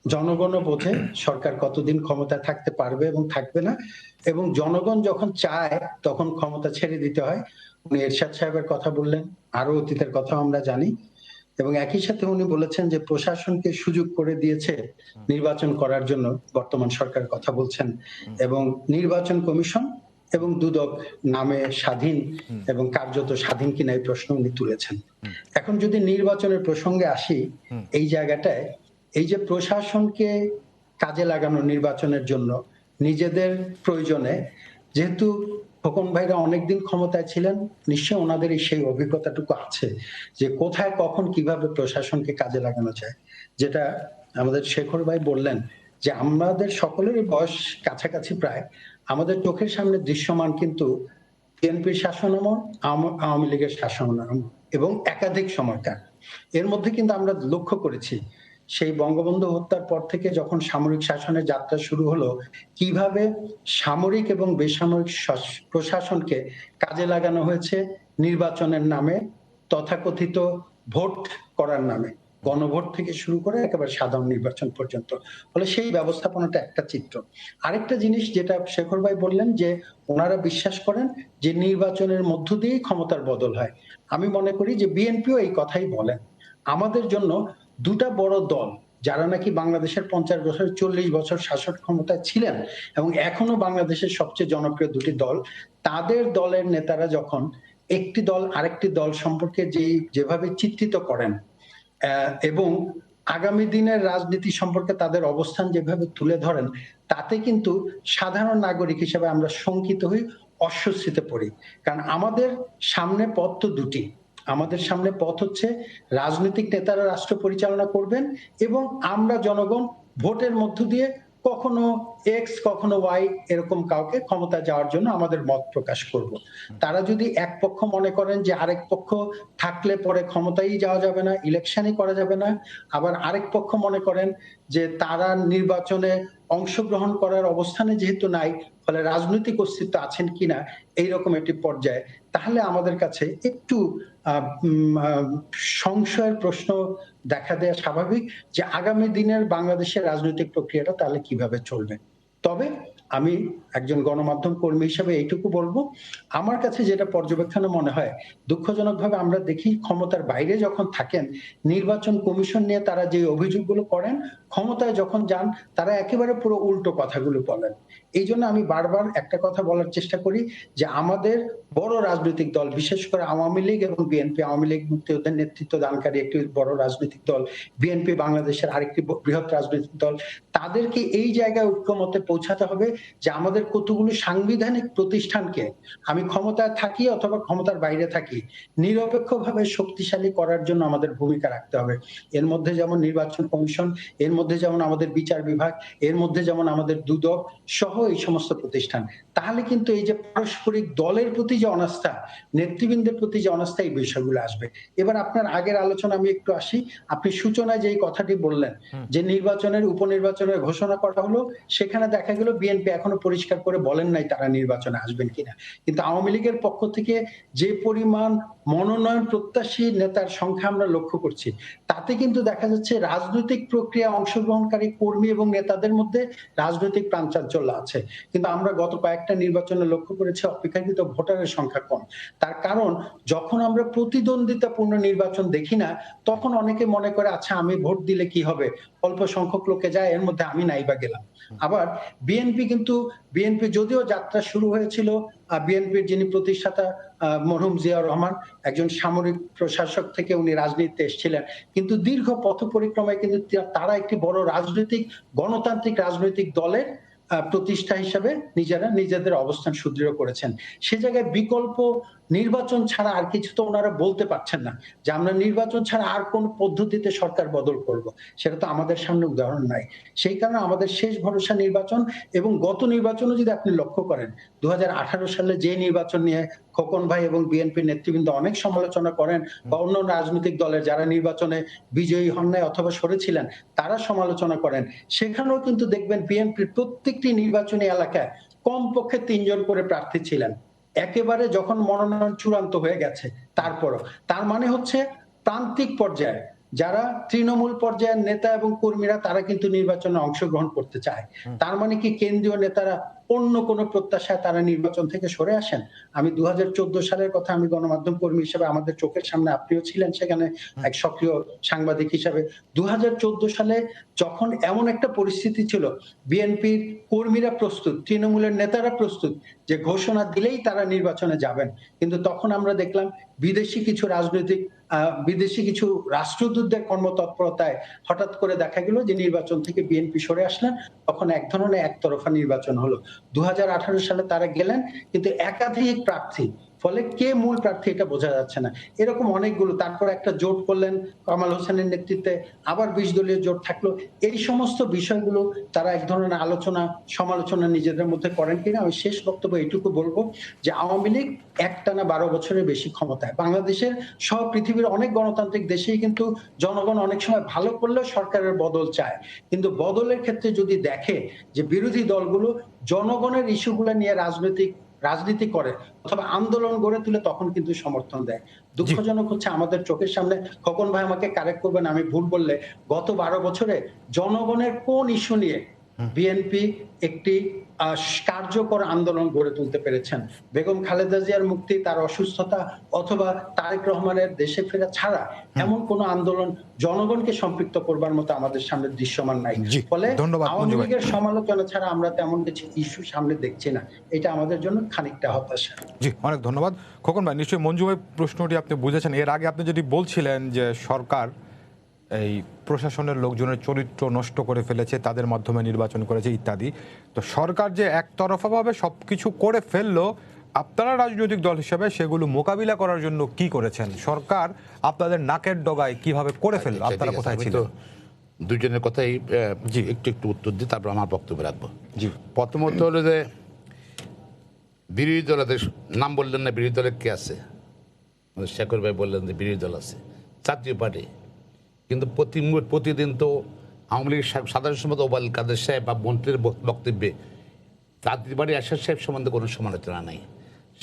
Speaker 5: জনগণও বোঝে সরকার কতদিন ক্ষমতায় থাকতে পারবে এবং থাকবে না, এবং জনগণ যখন চায় তখন ক্ষমতা ছেড়ে দিতে হয়। উনি এরশাদ সাহেবের কথা বললেন, আরো অতীতের কথা আমরা জানি। এবং একই সাথে উনি বলেছেন যে প্রশাসনকে সুযোগ করে দিয়েছে নির্বাচন করার জন্য, বর্তমান সরকার কথা বলছেন। এবং নির্বাচন কমিশন এবং দুদক নামে স্বাধীন এবং কার্যত স্বাধীন কিনা এই প্রশ্ন উনি তুলেছেন। এখন যদি নির্বাচনের প্রসঙ্গে আসি, এই জায়গাটায় এই যে প্রশাসনকে কাজে লাগানো নির্বাচনের জন্য নিজেদের প্রয়োজনে, যেহেতু খোকন ভাইরা অনেকদিন ক্ষমতায় ছিলেন, নিশ্চয় ওনাদের সেই অভিজ্ঞতাটুকু আছে যে কোথায় কখন কিভাবে প্রশাসনকে কাজে লাগানো যায়। যেটা আমাদের শেখর ভাই বললেন যে আমাদের সকলেরই বয়স কাছাকাছি প্রায়, আমাদের চোখের সামনে দৃশ্যমান কিন্তু বিএনপির শাসনামল, আওয়ামী লীগের শাসনামল এবং একাধিক সময়কার। এর মধ্যে কিন্তু আমরা লক্ষ্য করেছি সেই বঙ্গবন্ধু হত্যার পর থেকে যখন সামরিক শাসনের যাত্রা শুরু হলো, কিভাবে সামরিক এবং বেসামরিক প্রশাসনকে কাজে লাগানো হয়েছে নির্বাচনের নামে, তথাকথিত ভোট করার নামে, গণভোট থেকে শুরু করে একেবারে সাধারণ নির্বাচন পর্যন্ত। ফলে সেই ব্যবস্থাপনাটা একটা চিত্র। আরেকটা জিনিস যেটা শেখর ভাই বললেন যে ওনারা বিশ্বাস করেন যে নির্বাচনের মধ্য দিয়েই ক্ষমতার বদল হয়। আমি মনে করি যে বিএনপিও এই কথাই বলেন। আমাদের জন্য দুটা বড় দল যারা নাকি বাংলাদেশের 50 বছর 40 বছর শাসক ক্ষমতায় ছিলেন এবং এখনো বাংলাদেশের সবচেয়ে জনপ্রিয় দুটি দল, তাদের দলের নেতারা যখন একটি দল আরেকটি দল সম্পর্কে যেভাবে চিত্রিত করেন এবং আগামী দিনের রাজনীতি সম্পর্কে তাদের অবস্থান যেভাবে তুলে ধরেন, তাতে কিন্তু সাধারণ নাগরিক হিসেবে আমরা শঙ্কিত হই, অস্বস্তিতে পড়ি। কারণ আমাদের সামনে পথ তো দুটি। আমাদের সামনে পথ হচ্ছে রাজনৈতিক নেতারা রাষ্ট্র পরিচালনা করবেন এবং আমরা জনগণ ভোটের মধ্য দিয়ে কখনো এক্স কখনো ওয়াই এরকম কাউকে ক্ষমতা যাওয়ার জন্য আমাদের মত প্রকাশ করব। তারা যদি এক পক্ষ মনে করেন যে আরেক পক্ষ থাকলে পরে ক্ষমতায় যাওয়া যাবে না, ইলেকশনই করা যাবে না, আবার আরেক পক্ষ মনে করেন যে তারা নির্বাচনে অংশগ্রহণ করার অবস্থানে যেহেতু নাই, ফলে রাজনৈতিক অস্তিত্ব আছেন কিনা এইরকম একটি পর্যায়ে, তাহলে আমাদের কাছে একটু সংশয়ের প্রশ্ন দেখা দেয়া স্বাভাবিক যে আগামী দিনের বাংলাদেশের রাজনৈতিক প্রক্রিয়াটা তাহলে কিভাবে চলবে। তবে আমি একজন গণমাধ্যম কর্মী হিসেবে এইটুকু বলবো, আমার কাছে যেটা পর্যবেক্ষণে মনে হয়, দুঃখজনকভাবে আমরা দেখি ক্ষমতার বাইরে যখন থাকেন নির্বাচন কমিশন নিয়ে তারা যে অভিযোগগুলো করেন, ক্ষমতায় যখন যান তারা একেবারে পুরো উল্টো কথাগুলো বলেন। এই জন্য আমি বারবার একটা কথা বলার চেষ্টা করি যে আমাদের বড় রাজনৈতিক দল, বিশেষ করে আওয়ামী লীগ এবং বিএনপি, আওয়ামী লীগ মুক্তিযোদ্ধার নেতৃত্ব দানকারী একটি বড় রাজনৈতিক দল, বিএনপি বাংলাদেশের আরেকটি বৃহৎ রাজনৈতিক দল, তাদেরকে এই জায়গায় ঐক্যমতে পৌঁছাতে হবে যে আমাদের কতগুলো সাংবিধানিক প্রতিষ্ঠানকে, আমি ক্ষমতায় থাকি অথবা ক্ষমতার বাইরে থাকি, নিরপেক্ষভাবে শক্তিশালী করার জন্য আমাদের ভূমিকা রাখতে হবে। এর মধ্যে যেমন নির্বাচন কমিশন, এর মধ্যে যেমন আমাদের বিচার বিভাগ, এর মধ্যে যেমন আমাদের দুদক সহ এই সমস্ত প্রতিষ্ঠান। তাহলে কিন্তু এই যে পারস্পরিক দলের প্রতি যে অনাস্থা, নেতৃবৃন্দের প্রতি যে অনাস্থা, এই বিষয়গুলো আসবে। এবার আপনার আগের আলোচনা আমি একটু আসি। আপনি সূচনায় যে কথাটি বললেন যে নির্বাচনের উপনির্বাচনের ঘোষণা করা হলো, সেখানে দেখা গেল বিএনপি এখনো পরিষ্কার করে বলেন নাই তারা নির্বাচনে আসবেন কিনা। কিন্তু আওয়ামী লীগের পক্ষ থেকে যে পরিমাণ মনোনয়ন প্রত্যাশী নেতার সংখ্যা আমরা লক্ষ্য করছি, তাতে কিন্তু দেখা যাচ্ছে রাজনৈতিক প্রক্রিয়া অংশগ্রহণকারী কর্মী এবং নেতাদের মধ্যে রাজনৈতিক প্রাণচাঞ্চল্য আছে। কিন্তু আমরা গত কয়েকটা নির্বাচনে লক্ষ্য করেছি অপেক্ষাকৃত ভোটারের সংখ্যা কম। তার কারণ যখন আমরা প্রতিদ্বন্দ্বিতাপূর্ণ নির্বাচন দেখি না, তখন অনেকে মনে করে আচ্ছা আমি ভোট দিলে কি হবে, অল্প সংখ্যক লোকে যায়, এর মধ্যে আমি নাইবা গেলাম। আবার বিএনপি যদিও যাত্রা শুরু হয়েছিল, বিএনপির যিনি প্রতিষ্ঠাতা মরহুম জিয়াউর রহমান একজন সামরিক প্রশাসক থেকে উনি রাজনীতিতে এসেছিলেন, কিন্তু দীর্ঘ পথ পরিক্রমায় কিন্তু তারা একটি বড় গণতান্ত্রিক রাজনৈতিক দলের প্রতিষ্ঠা হিসেবে নিজেদের অবস্থান সুদৃঢ় করেছেন। সে জায়গায় বিকল্প নির্বাচন ছাড়া আর কিছু তো ওনারা বলতে পারছেন না যে আমরা নির্বাচন ছাড়া আর কোন পদ্ধতিতে সরকার বদল করব, সেটা তো আমাদের সামনে উদাহরণ নাই। সেই কারণে আমাদের শেষ ভরসা নির্বাচন। এবং গত নির্বাচনও যদি আপনি লক্ষ্য করেন, 2018 সালে যে নির্বাচন নিয়ে খোকন ভাই এবং বিএনপি নেতৃবৃন্দ অনেক সমালোচনা করেন, বা অন্য রাজনৈতিক দলের যারা নির্বাচনে বিজয়ী হন নাই অথবা সরেছিলেন তারা সমালোচনা করেন, সেখানেও কিন্তু দেখবেন বিএনপির প্রত্যেকটি নির্বাচনী এলাকায় কমপক্ষে 3 জন করে প্রার্থী ছিলেন। একেবারে যখন মনোনয়ন চূড়ান্ত হয়ে গেছে তারপরও, তার মানে হচ্ছে প্রান্তিক পর্যায়ে যারা তৃণমূল পর্যায়ের নেতা এবং কর্মীরা তারা কিন্তু নির্বাচনে অংশগ্রহণ করতে চায়। তার মানে কি কেন্দ্রীয় নেতারা অন্য কোন প্রত্যাশায় তারা নির্বাচন থেকে সরে আসেন? আমি 2014 সালের কথা, আমি গণমাধ্যম কর্মী হিসেবে আমাদের চোখের সামনে, আপনিও ছিলেন সেখানে এক সক্রিয় সাংবাদিক হিসেবে, 2014 সালে যখন এমন একটা পরিস্থিতি ছিল, বিএনপির কর্মীরা প্রস্তুত, তৃণমূলের নেতারা প্রস্তুত যে ঘোষণা দিলেই তারা নির্বাচনে যাবেন, কিন্তু তখন আমরা দেখলাম বিদেশি কিছু রাষ্ট্রদূতদের কর্মতৎপরতায় হঠাৎ করে দেখা গেল যে নির্বাচন থেকে বিএনপি সরে আসলেন। তখন এক ধরনের একতরফা নির্বাচন হলো। 2018 সালে তারা গেলেন, কিন্তু একাধিক প্রার্থী, ফলে কে মূল প্রার্থী এটা বোঝা যাচ্ছে না। এরকম অনেকগুলো, তারপর একটা জোট করলেন কামাল হোসেনের নেতৃত্বে, আবার 20 দলীয় জোট থাকলো। এই সমস্ত বিষয়গুলো তারা এক ধরনের সমালোচনা নিজেদের মধ্যে করেন কিনা। আমি শেষ বক্তব্য এইটুকু বলবো যে আওয়ামী লীগ একটানা 12 বছরের বেশি ক্ষমতায়, বাংলাদেশের সহ পৃথিবীর অনেক গণতান্ত্রিক দেশেই কিন্তু জনগণ অনেক সময় ভালো করলেও সরকারের বদল চায়, কিন্তু বদলের ক্ষেত্রে যদি দেখে যে বিরোধী দলগুলো জনগণের ইস্যুগুলো নিয়ে রাজনীতি করে অথবা আন্দোলন গড়ে তুলে, তখন কিন্তু সমর্থন দেয়। দুঃখজনক হচ্ছে আমাদের চোখের সামনে, খোকন ভাই আমাকে কারেক্ট করবেন আমি ভুল বললে, গত 12 বছরে জনগণের কোন ইস্যু নিয়ে বিএনপি একটি কার্যকর আন্দোলন গড়ে তুলতে পেরেছেন? বেগম খালেদা জিয়ার মুক্তি, তার অসুস্থতা, অথবা তারেক রহমানের দেশে ফেরা ছাড়া এমন কোন আন্দোলন জনগণকে সম্পৃক্ত করবার মতো আমাদের সামনে দৃশ্যমান নাই। ফলে আওয়ামী লীগের সমালোচনা ছাড়া আমরা তেমন কিছু ইস্যু সামনে দেখছি না। এটা আমাদের জন্য খানিকটা হতাশা।
Speaker 1: জি, অনেক ধন্যবাদ খোকন ভাই। নিশ্চয়ই মঞ্জু ভাই প্রশ্নটি আপনি বুঝেছেন। এর আগে আপনি যদি বলছিলেন যে সরকার এই প্রশাসনের লোকজনের চরিত্র নষ্ট করে ফেলেছে, তাদের মাধ্যমে নির্বাচন করেছে ইত্যাদি, তো সরকার যে একতরফাভাবে সবকিছু করে ফেললো, আপনারা রাজনৈতিক দল হিসেবে সেগুলো মোকাবিলা করার জন্য কি করেছেন? সরকার আপনাদের নাকের ডগায় কিভাবে করে ফেললো, আপনারা কোথায় ছিলেন?
Speaker 2: দুজনের কথাই একটু উত্তর দিই, তারপর আমার বক্তব্য রাখবো।
Speaker 1: জি,
Speaker 2: প্রথমত হলো যে বিরোধী দলের নাম বললেন না, বিরোধী দলের কে আছে? শেখর ভাই বললেন যে বিরোধী দল আছে, জাতীয় পার্টি। কিন্তু প্রতিদিন তো আওয়ামী লীগের সাধারণ সম্পাদক ওবায়দুল কাদের সাহেব বা মন্ত্রীর বক্তব্যে জাতীয় পার্টি আশার সাহেব সম্বন্ধে কোনো সমালোচনা নাই।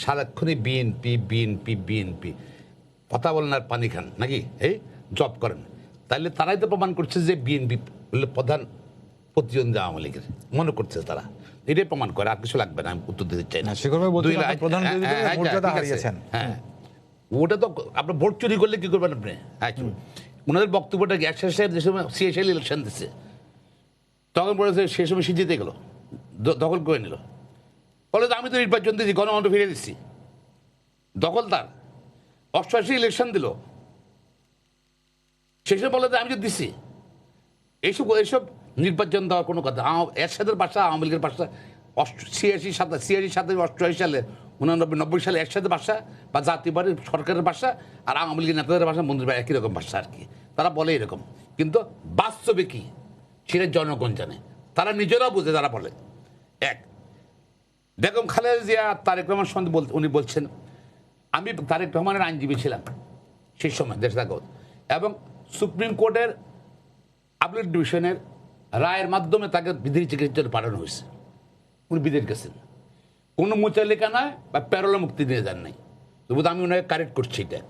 Speaker 2: সারাক্ষণই বিএনপি কথা বলেন আর পানি খান নাকি, এই জব করেন। তাইলে তারাই তো প্রমাণ করছে যে বিএনপি প্রধান প্রতিদ্বন্দ্বী আওয়ামী লীগের মনে করছে তারা, এটাই প্রমাণ করে, আর কিছু লাগবে না। আমি উত্তর দিতে চাই না। হ্যাঁ, ওটা তো আপনার ভোট চুরি করলে কি করবেন আপনি? ওনাদের বক্তব্যটা গ্যাসের সাহেব যে সময় সিএসএল ইলেকশন দিচ্ছে, তখন বলেছে সে সময় সে জিতে গেল, দখল করে নিল। বলে আমি তো নির্বাচন দিয়েছি, গণতন্ত্র ফিরে দিচ্ছি। দখলদার 88 ইলেকশন দিল, শেষে বলে যে আমি তো দিচ্ছি। এইসব নির্বাচন দেওয়ার কোনো কথা, এরশাদের ভাষা, আওয়ামী লীগের ভাষা 86 সালে 89 90 সালে একসাথে ভাষা বা জাতীয়বাদী সরকারের ভাষা আর আওয়ামী লীগের নেতাদের ভাষা মন্ত্রীর ভাষা একই রকম ভাষা আর কি, তারা বলে এরকম। কিন্তু বাস্তবে কি সেটা জনগণ জানে, তারা নিজেরাও বুঝে তারা বলে। এক, বেগম খালেদা জিয়া তারেক রহমান সম্বন্ধে উনি বলছেন, আমি তারেক রহমানের আইনজীবী ছিলাম সেই সময় দেশ আগত, এবং সুপ্রিম কোর্টের আপিল ডিভিশনের রায়ের মাধ্যমে তাকে বিদেশি চিকিৎসার জন্য পাঠানো হয়েছে। উনি বিদেশ গেছেন, কোনো মুচালিকা নয় বা প্যারোলে মুক্তি নিয়ে যান নাই। তবু আমি ওনাকে কারেক্ট করছি। এটা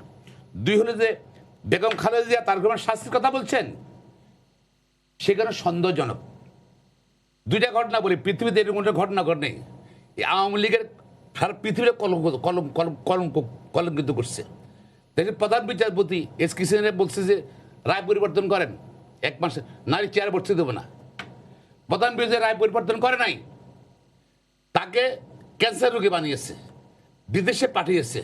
Speaker 2: দুই হলো যে বেগম খালেদা জিয়া তারেক রহমান শাস্তির কথা বলছেন, সেখানে সন্দেহজনক দুইটা ঘটনা বলি। পৃথিবীতে এরকম একটা ঘটনা ঘটে নেই। আওয়ামী লীগের সারা পৃথিবীতে কলঙ্কিত করছে। দেখেন প্রধান বিচারপতি এস কে সিনহা বলছে যে রায় পরিবর্তন করেন, 1 মাসে নারী চেয়ারে বসতে দেবো না। প্রধান বিচারপতি রায় পরিবর্তন করে নাই, তাকে ক্যান্সার রোগী বানিয়েছে, বিদেশে পাঠিয়েছে,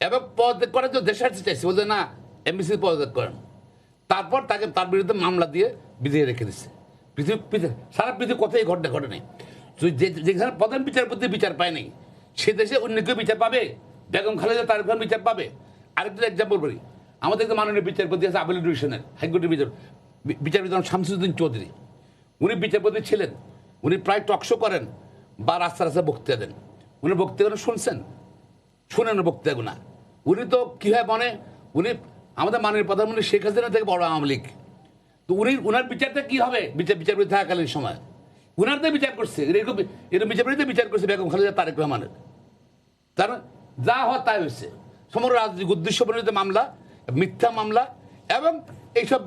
Speaker 2: এবং পদত্যাগ করার জন্য দেশে আসতে চাইছে, বলছে না এমবিসি পদত্যাগ করেন। তারপর তাকে তার বিরুদ্ধে মামলা দিয়ে বিদেশে রেখে দিচ্ছে। সারা পৃথিবী কোথায় ঘটনা ঘটে নেই। যেখানে প্রধান বিচারপতি বিচার পায় নাই, সে দেশে অন্য কেউ বিচার পাবে? বেগম খালেদা তারেক রহমান বিচার পাবে? আরেকটা এক্সাম্পল বলি, আমাদের যে মাননীয় বিচারপতি আছে আপিল ডিভিশনের হাইকোর্টের বিচারপতি শামসুদ্দিন চৌধুরী, উনি বিচারপতি ছিলেন। উনি প্রায় টকশো করেন বা রাস্তা রাস্তায় বক্তৃতা দেন। উনি বক্তৃতা শুনছেন? শুনেন বক্তৃতা না। উনি তো কী হয় মনে, উনি আমাদের মাননীয় প্রধানমন্ত্রী শেখ হাসিনা থেকে বড় আওয়ামী লীগ। তো উনার বিচারটা কি হবে? বিচারপতি থাকাকালীন সময় উনার তো বিচার করছে, এরকম বিচারপতি বিচার করছে বেগম খালেদা তারেক রহমানের। তার যা হওয়ার তাই হয়েছে। সমগ্র রাজনৈতিক উদ্দেশ্য প্রণীত মামলা, মিথ্যা মামলা, এবং এইসব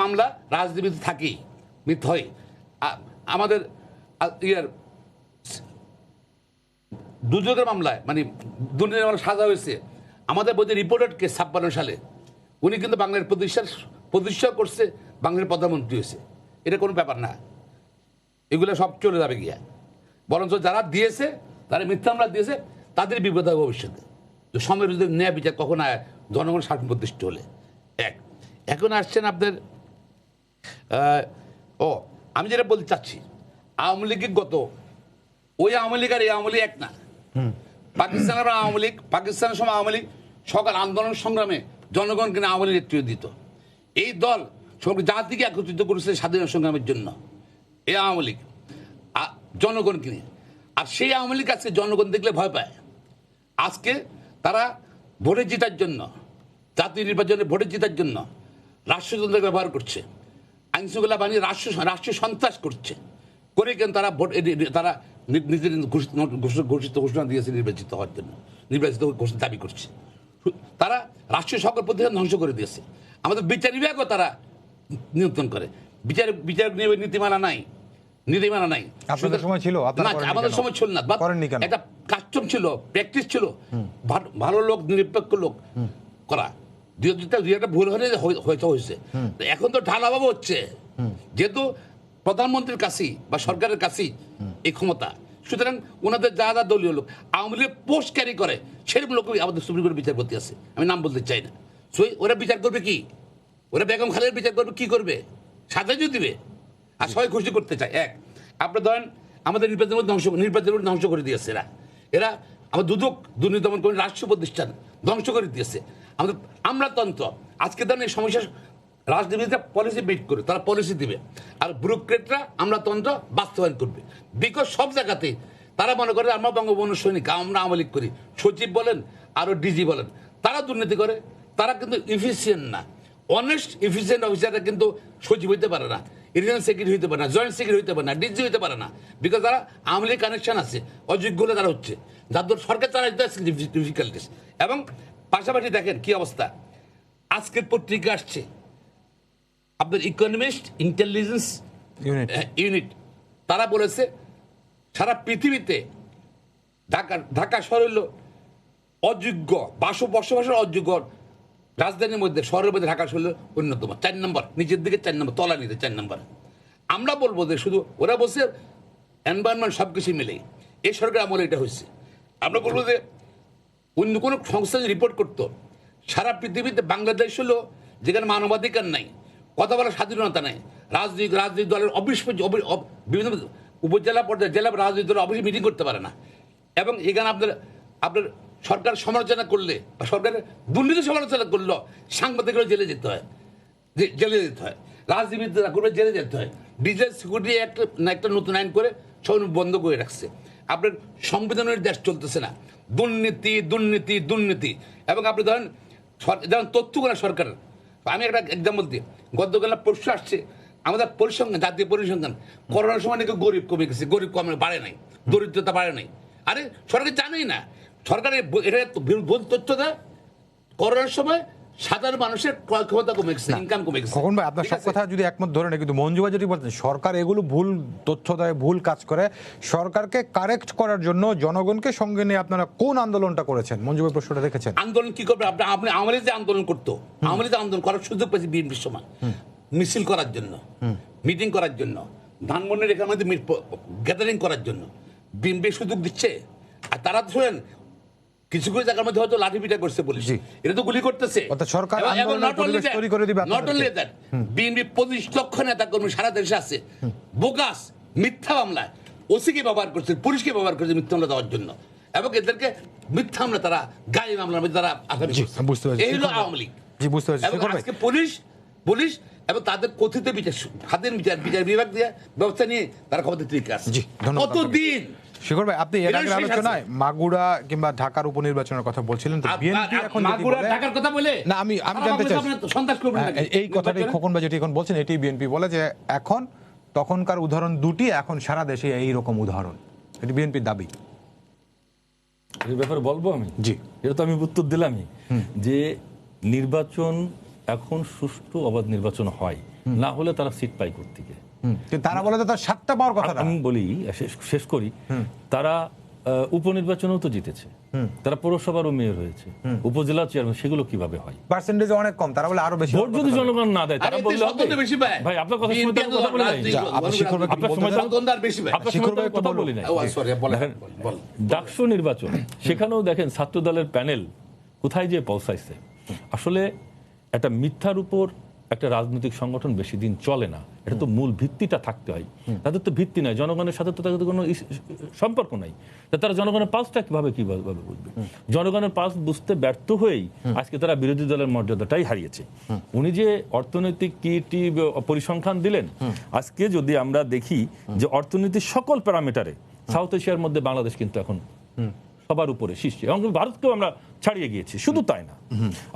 Speaker 2: মামলা রাজনীতিতে থাকেই, মিথ্যা হয়। আমাদের দুর্যোগের মামলায় মানে দুর্নীতির মামলা সাজা হয়েছে। আমাদের বইতে রিপোর্টেড কেস 56 সালে উনি কিন্তু বাংলার প্রতিষ্ঠা করছে, বাংলার প্রধানমন্ত্রী হয়েছে। এটা কোনো ব্যাপার না, এগুলো সব চলে যাবে গিয়া। বরঞ্চ যারা দিয়েছে, তারা মিথ্যা মামলা দিয়েছে, তাদের বিপদ হবে ভবিষ্যতে। তো সময়ের বিরুদ্ধে ন্যায় বিচার কখন হয়? জনগণ স্বার্থ প্রতিষ্ঠিত হলে। এখন আসছেন আপনাদের আমি যেটা বলতে চাচ্ছি, আওয়ামী লীগের ওই আওয়ামী লীগ আর এই আওয়ামী লীগ এক না। পাকিস্তানের আওয়ামী লীগ, পাকিস্তানের সময় আওয়ামী লীগ সকাল আন্দোলন সংগ্রামে জনগণকে আওয়ামী লীগ নেতৃত্ব দিত। এই দল জাতিকে একত্রিত করেছে স্বাধীনতা সংগ্রামের জন্য। এই আওয়ামী লীগ জনগণকে নিয়ে। আর সেই আওয়ামী লীগ আজকে জনগণ দেখলে ভয় পায়। আজকে তারা ভোটে জেতার জন্য, জাতীয় নির্বাচনে ভোটে জেতার জন্য রাষ্ট্রযন্ত্র ব্যবহার করছে, আইনশৃঙ্খলা বাহিনী রাষ্ট্রীয় সন্ত্রাস করছে করে, কেন তারা তারা নিজেদের ঘোষণা দিয়েছে নির্বাচিত হওয়ার জন্য, নির্বাচিত ঘোষণা দাবি করছে। তারা রাষ্ট্রীয় সকল প্রতিষ্ঠান ধ্বংস করে দিয়েছে। আমাদের বিচার বিভাগও তারা নিয়ন্ত্রণ করে। বিচার নীতিমালা নাই।
Speaker 1: আপনাদের সময় ছিল?
Speaker 2: আমাদের সময় ছিল না। একটা কাস্টম ছিল, প্র্যাকটিস ছিল, ভালো লোক, নিরপেক্ষ লোক করা। দুই একটা ভুল হয়েছে। এখন তো ঢালাভাবে হচ্ছে, যেহেতু প্রধানমন্ত্রীর কাছেই বা সরকারের কাছেই এই ক্ষমতা। সুতরাং ওনাদের যা যা দলীয় লোক আওয়ামী লীগের পোস্ট ক্যারি করে, সেরকম লোক আমাদের সুপ্রিম কোর্টের বিচারপতি আছে, আমি নাম বলতে চাই না। ওরা বিচার করবে কি? ওরা বেগম খালেদার বিচার করবে কি? করবে সাজাইও দিবে আর সবাই খুশি করতে চায়। আপনি ধরেন আমাদের নির্বাচনের ধ্বংস করে দিয়েছে এরা আমার দুর্নীতি দমন করে রাষ্ট্রীয় প্রতিষ্ঠান ধ্বংস করে দিয়েছে। আমাদের আমলাতন্ত্র আজকে ধরেন এই সমস্যা রাজনীতিটা পলিসি মেক করে, তারা পলিসি দিবে, আর ব্যুরোক্রেটরা আমলাতন্ত্র বাস্তবায়ন করবে। বিকজ সব জায়গাতেই তারা মনে করে আমরা বঙ্গবন্ধু সৈনিক, আমরা আওয়ামী লীগ করি। সচিব বলেন আরো ডিজি বলেন, তারা দুর্নীতি করে। তারা কিন্তু ইফিসিয়েন্ট না। অনেস্ট ইফিসিয়েন্ট অফিসাররা কিন্তু সচিব হইতে পারে না, রিজিয়নাল সেক্রেটারি হইতে পারে না, জয়েন্ট সেক্রেটারি হইতে পারে না, ডিজি হইতে পারে না। বিকজ তারা আওয়ামী লীগ কানেকশন আছে, অযোগ্য হলে তারা হচ্ছে, যাদের সরকার তারা ডিফিকাল্টিস। এবং পাশাপাশি দেখেন কি অবস্থা। আজকের পত্রিকা আসছে আপনার ইকোনমিস্ট ইন্টেলিজেন্স ইউনিট, তারা বলেছে সারা পৃথিবীতে ঢাকা শহর হল অযোগ্য বসবাসের অযোগ্য রাজধানীর মধ্যে, শহরের মধ্যে ঢাকা শহর অন্যতম 4 নম্বর, নিচের দিকে 4 নম্বর, তলা নিতে 4 নম্বর। আমরা বলবো যে শুধু ওরা বলছে এনভায়রনমেন্ট সব কিছু মিলেই এই সরকার আমলে এটা হয়েছে। আমরা বলবো যে অন্য কোনো সংস্থা রিপোর্ট করতো সারা পৃথিবীতে বাংলাদেশ হলো যেখানে মানবাধিকার নাই, কথা বলার স্বাধীনতা নাই, রাজনৈতিক দলের বিভিন্ন উপজেলা পর্যায়ে জেলা রাজনৈতিক দল অবশ্যই মিটিং করতে পারে না। এবং এখানে আপনার সরকার সমালোচনা করলে বা সরকারের দুর্নীতি সমালোচনা করলেও সাংবাদিকরা জেলে যেতে হয়, জেলে যেতে হয়, রাজনীতিবিদরা করবে জেলে যেতে হয়। ডিজিটাল সিকিউরিটি একটা নতুন আইন করে সব বন্ধ করে রাখছে। আপনার সংবিধানের দেশ চলতেছে না, দুর্নীতি দুর্নীতি দুর্নীতি। এবং আপনি ধরেন যেমন তথ্য করা সরকার, আমি একটা এক্সাম্পল দিই, গতকাল পরশু আসছে আমাদের পরিসংখ্যান, জাতীয় পরিসংখ্যান, করোনার সময় নাকি গরিব কমে গেছে, গরিব কমে বাড়ে নাই, দরিদ্রতা বাড়ে নাই। আরে সরকার জানেই না, সরকারের এটা ভুল তথ্য দেয়। করোনার সময় সাধারণ মানুষের ক্রয় ক্ষমতা কমে গেছে, ইনকাম কমে গেছে।
Speaker 1: খোকন ভাই, আপনার সব কথা যদি একমত ধরে না, কিন্তু মঞ্জু ভাই যদি বলতেন সরকার এগুলো ভুল তথ্য দেয়, ভুল কাজ করে, সরকারকে কারেক্ট করার জন্য জনগণকে সঙ্গে নিয়ে আপনারা কোন আন্দোলনটা করেছেন? মঞ্জু ভাই প্রশ্নটা রেখেছেন।
Speaker 2: আন্দোলন কি করবে? আপনি আমাদের যে আন্দোলন করতো, আমাদের যে আন্দোলন করার সুযোগ পেয়েছে বিএনপির সময়, মিছিল করার জন্য, মিটিং করার জন্য, ধানমন্ডির এখানে গ্যাদারিং করার জন্য বিএনপি সুযোগ দিচ্ছে। আর তারা শুনেন কিছু কিছু জায়গার মধ্যে হয়তো লাঠি পিটা করছে পুলিশ, এটা তো গুলি করতেছে।
Speaker 1: সরকার আন্দোলনের পরিবেশ তৈরি করে দিবে।
Speaker 2: নট অনলি দ্যাট, বিএনপি 25 লক্ষ নেতা কর্মী সারা দেশে আছে, বোগাস মিথ্যা মামলায় ওসিকে ব্যবহার করছে, পুলিশকে ব্যবহার করছে মিথ্যা মামলা দেওয়ার জন্য। এবং এদেরকে মিথ্যা মামলা, তারা গায়ে মামলার মধ্যে তারা আসামি করছে।
Speaker 1: বুঝতে পারছি।
Speaker 2: এই হলো আওয়ামী লীগ।
Speaker 1: জি, বুঝতে পারছি।
Speaker 2: এবং আজকে পুলিশ এবং তাদের কথিত বিচার, হাতের বিচার বিভাগ দিয়ে ব্যবস্থা নিয়ে তারা ক্ষমতা ঠিক আছে।
Speaker 1: জি, ধন্যবাদ।
Speaker 2: কতদিন
Speaker 1: শিখর ভাই, আপনি এর আগের আলোচনায় মাগুরা কিংবা ঢাকার উপনির্বাচনের কথা বলছিলেন, তো বিএনপি এখন যদি
Speaker 2: মাগুরা
Speaker 1: বলে,
Speaker 2: ঢাকার কথা বলে
Speaker 1: না আমি জানতে চাই
Speaker 2: সন্ত্রাস করবেন নাকি?
Speaker 1: এই কথাটাই খোকন ভাই যেটি এখন বলছেন, এটি বিএনপি বলে যে এখন তখনকার উদাহরণ দুটি, এখন সারা দেশে এই রকম উদাহরণ, এটি বিএনপির দাবি।
Speaker 4: এই ব্যাপারে বলবো আমি?
Speaker 1: জি।
Speaker 4: এটা তো আমি উত্তর দিলামই যে নির্বাচন এখন সুষ্ঠু অবাধ নির্বাচন হয়, না হলে তারা সিট পাই করতে গিয়ে।
Speaker 1: কিন্তু তারা বলে যে তার 7টা পাওয়ার কথা না।
Speaker 4: আমি বলি, শেষ করি, তারা উপনির্বাচনেও তো জিতেছে, তারা পৌরসভারও মেয়র হয়েছে, উপজেলা চেয়ারম্যান, সেগুলো কিভাবে হয়?
Speaker 1: পার্সেন্টেজ অনেক কম, তারা বলে আরো বেশি।
Speaker 4: ভোট যদি জনগণ না দেয়, তারা বললে হবে?
Speaker 2: বেশি পায়
Speaker 4: ভাই আপনার কথা শুনে তো আমি কথা বলি নাই।
Speaker 1: আপনার শিখর ভাই
Speaker 4: আপনার সময়
Speaker 2: বেশি পায়।
Speaker 4: আপনার সময় তো আমি কথা বলি নাই। দেখেন, ডাকসু নির্বাচন, সেখানেও দেখেন ছাত্র দলের প্যানেল কোথায় যে পৌঁছাইছে। আসলে একটা মিথ্যার উপর একটা রাজনৈতিক সংগঠন বেশি দিন চলে না, এটা তো মূল ভিত্তিটা থাকতে হয়। তাদের তো ভিত্তি নাই, জনগণের সাথে তো তাদের কোনো সম্পর্ক নাই, তারা জনগণের পালসটা কিভাবে বুঝবে? জনগণের পালস বুঝতে ব্যর্থ হয়েই আজকে তারা বিরোধী দলের মর্যাদাটাই হারিয়েছে। উনি যে অর্থনৈতিক কি পরিসংখ্যান দিলেন, আজকে যদি আমরা দেখি যে অর্থনীতির সকল প্যারামিটারে সাউথ এশিয়ার মধ্যে বাংলাদেশ কিন্তু এখন সবার উপরে শীর্ষে, এবং ভারতকেও আমরা ছাড়িয়ে গিয়েছি। শুধু তাই না,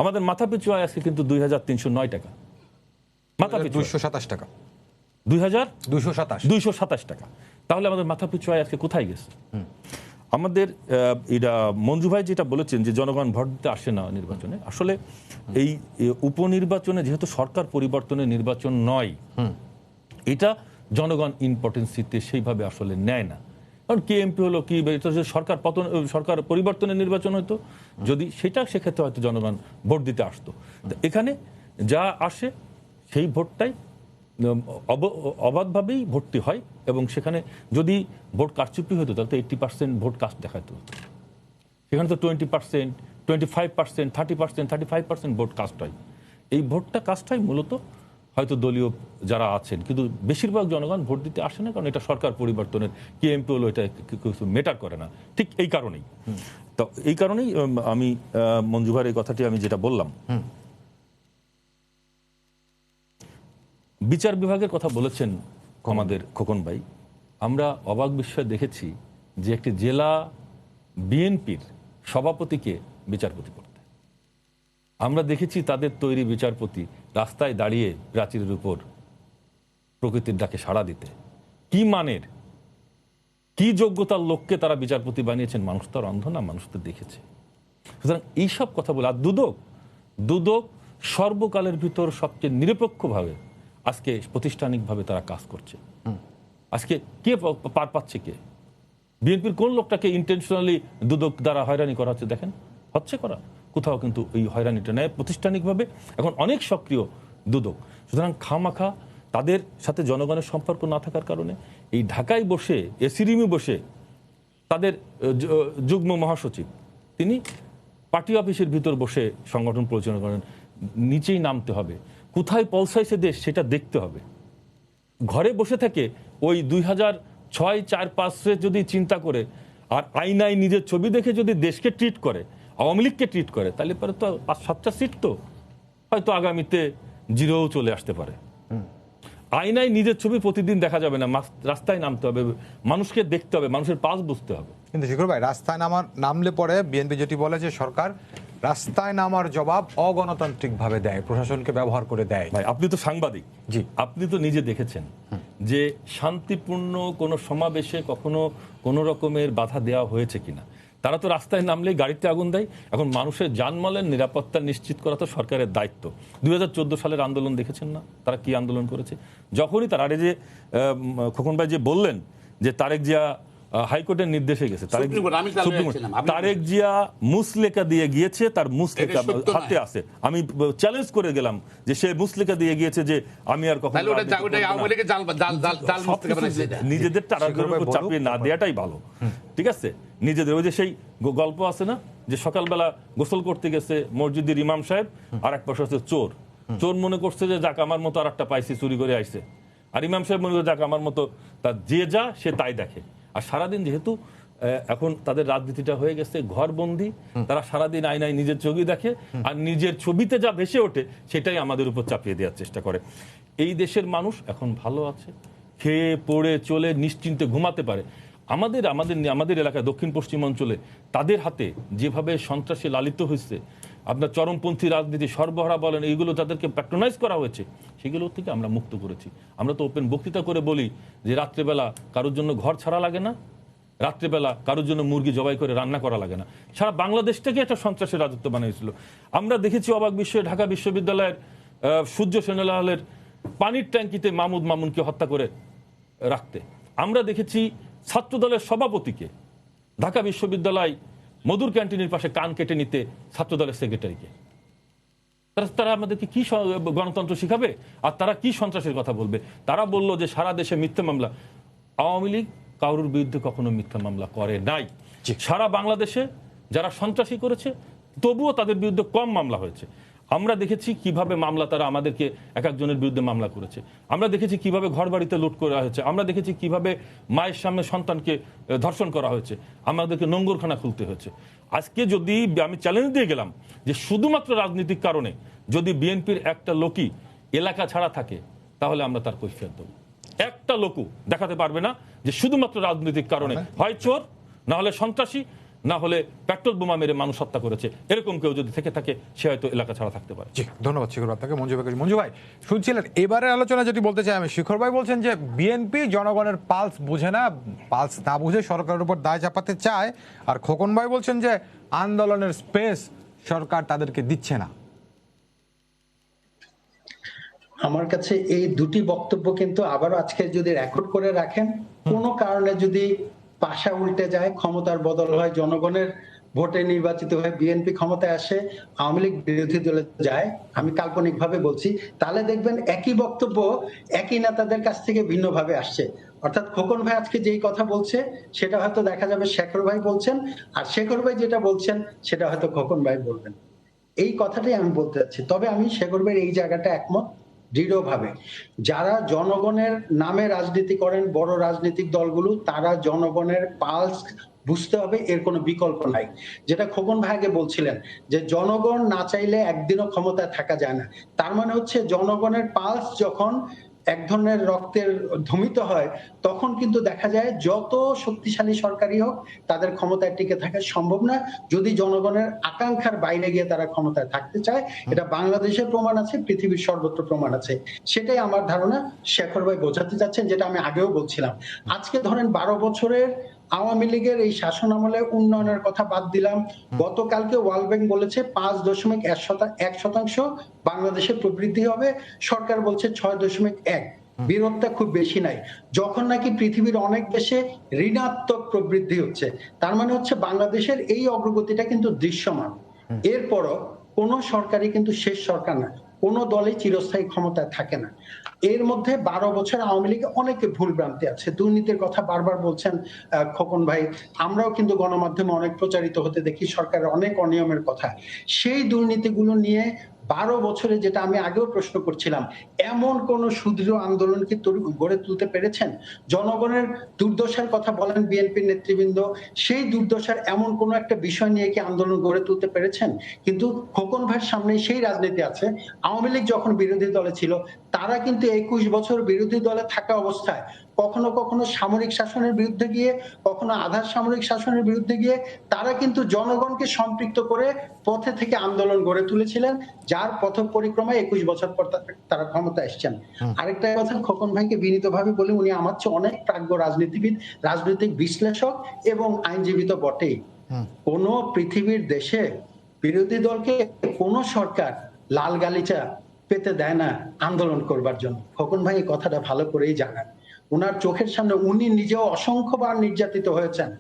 Speaker 4: আমাদের মাথাপিছু আয় আজকে কিন্তু 2309 টাকা, মাথাপিছু
Speaker 1: 227 টাকা,
Speaker 4: 2227 টাকা। তাহলে আমাদের মাথাপিছু আয় আজকে কোথায় গেছে? আমাদের এটা মঞ্জু ভাই যেটা বলেছেন যে জনগণ ভোট দিতে আসে না নির্বাচনে, আসলে এই উপনির্বাচনে যেহেতু সরকার পরিবর্তনের নির্বাচন নয়, এটা জনগণ ইম্পর্টেন্সিতে সেইভাবে আসলে নেয় না। কারণ কি এমপি হলো কি, সরকার পরিবর্তনের নির্বাচন হতো, যদি সেটা সেক্ষেত্রে হয়তো জনগণ ভোট দিতে আসতো। এখানে যা আসে সেই ভোটটাই অবাধভাবেই ভোটটি হয়, এবং সেখানে যদি ভোট কারচুপি হতো তাহলে তো 80% ভোট কাস্ট দেখাতো, সেখানে তো 20%, 25%, 30%, 35% ভোট কাস্ট হয়। এই ভোটটা কাস্ট হয় মূলত হয়তো দলীয় যারা আছেন, কিন্তু বেশিরভাগ জনগণ ভোট দিতে আসে না, কারণ এটা সরকার পরিবর্তনের কি এমপি হলো এটা কিছু ম্যাটার করে না। ঠিক এই কারণেই, তো এই কারণেই আমি মঞ্জু ভাইয়ের এই কথাটি আমি যেটা বললাম, বিচার বিভাগের কথা বলেছেন আমাদের খোকন ভাই, আমরা অবাক বিস্ময়ে দেখেছি যে একটি জেলা বিএনপির সভাপতিকে বিচারপতি করতে, আমরা দেখেছি তাদের তৈরি বিচারপতি রাস্তায় দাঁড়িয়ে প্রাচীরের উপর প্রকৃতির ডাকে সাড়া দিতে। কি মানের, কি যোগ্যতার লোককে তারা বিচারপতি বানিয়েছেন? মানুষ তো আর অন্ধ না, মানুষ তো দেখেছে। সুতরাং এইসব কথা বলে, আর দুদক সর্বকালের ভিতর সবচেয়ে নিরপেক্ষভাবে আজকে প্রাতিষ্ঠানিকভাবে তারা কাজ করছে। আজকে কে পার পাচ্ছে? কে? বিএনপির কোন লোকটাকে ইন্টেনশনালি দুদক দ্বারা হয়রানি করা হচ্ছে? দেখেন, হচ্ছে করা কোথাও, কিন্তু এই হয়রানিটা নেয় প্রাতিষ্ঠানিকভাবে এখন অনেক সক্রিয় দুদক। সুতরাং খামাখা তাদের সাথে জনগণের সম্পর্ক না থাকার কারণে এই ঢাকায় বসে, এসি রুমে বসে তাদের যুগ্ম মহাসচিব তিনি পার্টি অফিসের ভিতর বসে সংগঠন পরিচালনা করেন। নিচেই নামতে হবে, কোথায় পৌঁছাইছে দেশ সেটা দেখতে হবে। ঘরে বসে থেকে ওই 6-4-5 যদি চিন্তা করে আর আইনাই নিজের ছবি দেখে যদি দেশকে ট্রিট করে, আওয়ামী লীগকে ট্রিট করে, তাহলে পরে তো 5-7টা সিট তো হয়তো আগামীতে জিরোও চলে আসতে পারে। আয়নায় নিজের ছবি প্রতিদিন দেখা যাবে না, রাস্তায় নামতে হবে, মানুষকে দেখতে হবে, মানুষের পাস বুঝতে হবে।
Speaker 1: কিন্তু শিখর ভাই, রাস্তায় নামলে পরে বিএনপি যেটি বলে যে সরকার রাস্তায় নামার জবাব অগণতান্ত্রিক ভাবে দেয়, প্রশাসনকে ব্যবহার করে দেয়।
Speaker 4: ভাই আপনি তো সাংবাদিক,
Speaker 1: জি,
Speaker 4: আপনি তো নিজে দেখেছেন যে শান্তিপূর্ণ কোনো সমাবেশে কখনো কোনো রকমের বাধা দেওয়া হয়েছে কিনা। তারা তো রাস্তায় নামলেই গাড়িতে আগুন দেয়। এখন মানুষের জানমালের নিরাপত্তা নিশ্চিত করা তো সরকারের দায়িত্ব। 2014 সালের আন্দোলন দেখেছেন না, তারা কি আন্দোলন করেছে? যখনই তারা যে খোকন ভাই যে বললেন যে তারেক জিয়া হাইকোর্টের নির্দেশে গেছে, তারেক জিয়া মুসলেকা দিয়ে গিয়েছে, তার মুসলেকা হাতে আছে। আমি চ্যালেঞ্জ করে গেলাম যে সে মুসলেকা দিয়ে গিয়েছে যে আমি আর কখনো নিজেদের টাকার উপর চাপিয়ে না দেওয়াটাই ভালো। ঠিক আছে, নিজেদের ওই যে সেই গল্প আছে না যে সকালবেলা গোসল করতে গেছে মসজিদের ইমাম সাহেব, আর এক পাশে হচ্ছে চোর। চোর মনে করছে যে যাক আমার মতো আর একটা পাইছি, চুরি করে আইছে। আর ইমাম সাহেব মনে করছে যাক আমার মতো, তার যে যা সে তাই দেখে। আর সারাদিন যেহেতু এখন তাদের রাজনীতিটা হয়ে গেছে ঘরবন্দি, তারা সারাদিন আয়নায় নিজের ছবি দেখে আর নিজের ছবিতে যা ভেসে ওঠে সেটাই আমাদের উপর চাপিয়ে দেওয়ার চেষ্টা করে। এই দেশের মানুষ এখন ভালো আছে, খেয়ে পড়ে চলে নিশ্চিন্তে ঘুমাতে পারে। আমাদের এলাকায় দক্ষিণ পশ্চিম অঞ্চলে তাদের হাতে যেভাবে সন্ত্রাসী লালিত হয়েছে, আপনার চরমপন্থী রাজনীতি, সর্বহারা বলেন, এইগুলো তাদেরকে প্যাট্রোনাইজ করা হয়েছে, সেগুলো থেকে আমরা মুক্ত করেছি। আমরা তো ওপেন বক্তৃতা করে বলি যে রাত্রেবেলা কারোর জন্য ঘর ছাড়া লাগে না, রাত্রেবেলা কারোর জন্য মুরগি জবাই করে রান্না করা লাগে না। সারা বাংলাদেশটাকে একটা সন্ত্রাসের রাজত্ব বানিয়েছিল। আমরা দেখেছি অবাক বিশ্বে ঢাকা বিশ্ববিদ্যালয়ের সূর্য সেনালালের পানির ট্যাঙ্কিতে মাহমুদ মামুনকে হত্যা করে রাখতে। আমরা দেখেছি ছাত্রদলের সভাপতিকে ঢাকা বিশ্ববিদ্যালয় মধুর ক্যান্টিনের পাশে কান কেটে নিতে ছাত্রদলের সেক্রেটারিকে। তারা আমাদেরকে কি গণতন্ত্র শিখাবে? আর তারা কি সন্ত্রাসের কথা বলবে? তারা বলল যে সারা দেশে মিথ্যা মামলা। আওয়ামী লীগ কারোর বিরুদ্ধে কখনো মিথ্যা মামলা করে নাই। সারা বাংলাদেশে যারা সন্ত্রাসী করেছে তবুও তাদের বিরুদ্ধে কম মামলা হয়েছে। আমরা দেখেছি কিভাবে মামলা তারা আমাদেরকে এক একজনের বিরুদ্ধে মামলা করেছে। আমরা দেখেছি কিভাবে ঘর বাড়িতে লুট করা হয়েছে। আমরা দেখেছি কিভাবে মায়ের সামনে সন্তানকে ধর্ষণ করা হয়েছে, আমাদেরকে নোংরখানা খুলতে হয়েছে। আজকে যদি আমি চ্যালেঞ্জ দিয়ে গেলাম যে শুধুমাত্র রাজনৈতিক কারণে যদি বিএনপির একটা লোকই এলাকা ছাড়া থাকে, তাহলে আমরা তার কৈফিয়ত দেব। একটা লোকও দেখাতে পারবে না যে শুধুমাত্র রাজনৈতিক কারণে হয় চোর, না হলে সন্ত্রাসী, না হলে পেট্রোল বোমা মেরে মানুষ হত্যা করেছে। এরকম কেউ যদি থেকে থাকে সে হয়তো এলাকা ছাড়া থাকতে পারে।
Speaker 1: জি, ধন্যবাদ শিখর আপনাকে। মঞ্জু ভাই শুনছিলেন এবারের আলোচনা যেটি বলতে চাই আমি, শিখর ভাই বলছেন যে বিএনপি জনগণের পালস বুঝে না, পালস না বুঝে সরকারের উপর দায় চাপাতে চায়, আর খোকন ভাই বলছেন যে আন্দোলনের স্পেস সরকার তাদেরকে দিচ্ছে না।
Speaker 5: আমার কাছে এই দুটি বক্তব্য কিন্তু আবারও আজকে যদি রেকর্ড করে রাখেন, কোনো কারণে যদি পাশা উল্টে যায়, ক্ষমতার বদল হয়, জনগণের ভোটে নির্বাচিত হয়, বিএনপি ক্ষমতায় আসে, আওয়ামী লীগ বিরোধী দলে যায়, আমি কাল্পনিক ভাবে বলছি, তাহলে দেখবেন একই বক্তব্য একই নেতাদের কাছ থেকে ভিন্নভাবে আসছে। অর্থাৎ খোকন ভাই আজকে যেই কথা বলছে সেটা হয়তো দেখা যাবে শেখর ভাই বলছেন, আর শেখর ভাই যেটা বলছেন সেটা হয়তো খোকন ভাই বলবেন। এই কথাটাই আমি বলতে চাচ্ছি। তবে আমি শেখর ভাইয়ের এই জায়গাটা একমত দৃঢ়ভাবে। যারা জনগণের নামে রাজনীতি করেন, বড় রাজনৈতিক দলগুলো, তারা জনগণের পালস বুঝতে হবে, এর কোনো বিকল্প নাই। যেটা খোকন ভাই আগে বলছিলেন যে জনগণ না চাইলে একদিনও ক্ষমতায় থাকা যায় না, তার মানে হচ্ছে জনগণের পালস যখন এক ধরনের রক্তের ধমিত হয়, তখন কিন্তু দেখা যায় যত শক্তিশালী সরকারই হোক তাদের ক্ষমতায় টিকে থাকা সম্ভব না, যদি জনগণের আকাঙ্ক্ষার বাইরে গিয়ে তারা ক্ষমতায় থাকতে চায়। এটা বাংলাদেশের প্রমাণ আছে, পৃথিবীর সর্বত্র প্রমাণ আছে। সেটাই আমার ধারণা শেখর ভাই বোঝাতে চাচ্ছেন, যেটা আমি আগেও বলছিলাম। আজকে ধরেন 12 বছরের আওয়ামী লীগের এই শাসন আমলে উন্নয়নের কথা বাদ দিলাম, গতকালকে ওয়ার্ল্ড ব্যাংক বলেছে 5.1% বাংলাদেশে প্রবৃদ্ধি হবে, সরকার বলছে 6.1। বিরোধটা খুব বেশি নাই, যখন নাকি পৃথিবীর অনেক দেশে ঋণাত্মক প্রবৃদ্ধি হচ্ছে। তার মানে হচ্ছে বাংলাদেশের এই অগ্রগতিটা কিন্তু দৃশ্যমান। এরপরও কোন সরকারই কিন্তু শেষ সরকার না, কোন দলই চিরস্থায়ী ক্ষমতায় থাকে না। এর মধ্যে 12 বছর আওয়ামী লীগে অনেকে ভুল ভ্রান্তি আছে, দুর্নীতির কথা বারবার বলছেন খোকন ভাই, আমরাও কিন্তু গণমাধ্যমে অনেক প্রচারিত হতে দেখি সরকারের অনেক অনিয়মের কথা। সেই দুর্নীতিগুলো নিয়ে 12 বছরে, যেটা আমি আগেও প্রশ্ন করছিলাম, এমন কোন সুদৃঢ় আন্দোলন কি গড়ে তুলতে পেরেছেন? জনগণের দুর্দশার কথা বলেন বিএনপির নেতৃবৃন্দ, সেই দুর্দশার এমন কোন একটা বিষয় নিয়ে কি আন্দোলন গড়ে তুলতে পেরেছেন? কিন্তু খোকন ভাইয়ের সামনে সেই রাজনীতি আছে। আওয়ামী লীগ যখন বিরোধী দলে ছিল, তারা কিন্তু 21 বছর বিরোধী দলে থাকা অবস্থায় কখনো কখনো সামরিক শাসনের বিরুদ্ধে গিয়ে, কখনো আধা সামরিক শাসনের বিরুদ্ধে গিয়ে তারা কিন্তু জনগণকে সম্পৃক্ত করে পথে থেকে আন্দোলন গড়ে তুলেছিলেন, যার পথ পরিক্রমায় 21 বছর পর তারা ক্ষমতা এসছেন। আরেকটা কথা খোকন ভাইকে বিনীতভাবে বলি, উনি আমার চেয়ে অনেক প্রাজ্ঞ রাজনীতিবিদ, রাজনৈতিক বিশ্লেষক এবং আইনজীবী তো বটেই। কোন পৃথিবীর দেশে বিরোধী দলকে কোন সরকার লাল গালিচা পেতে দেয় না আন্দোলন করবার জন্য। খোকন ভাই এই কথাটা ভালো করেই জানেন। উনার চোখের সামনে উনি নিজেও অসংখ্যবার নির্যাতিত হয়েছেন,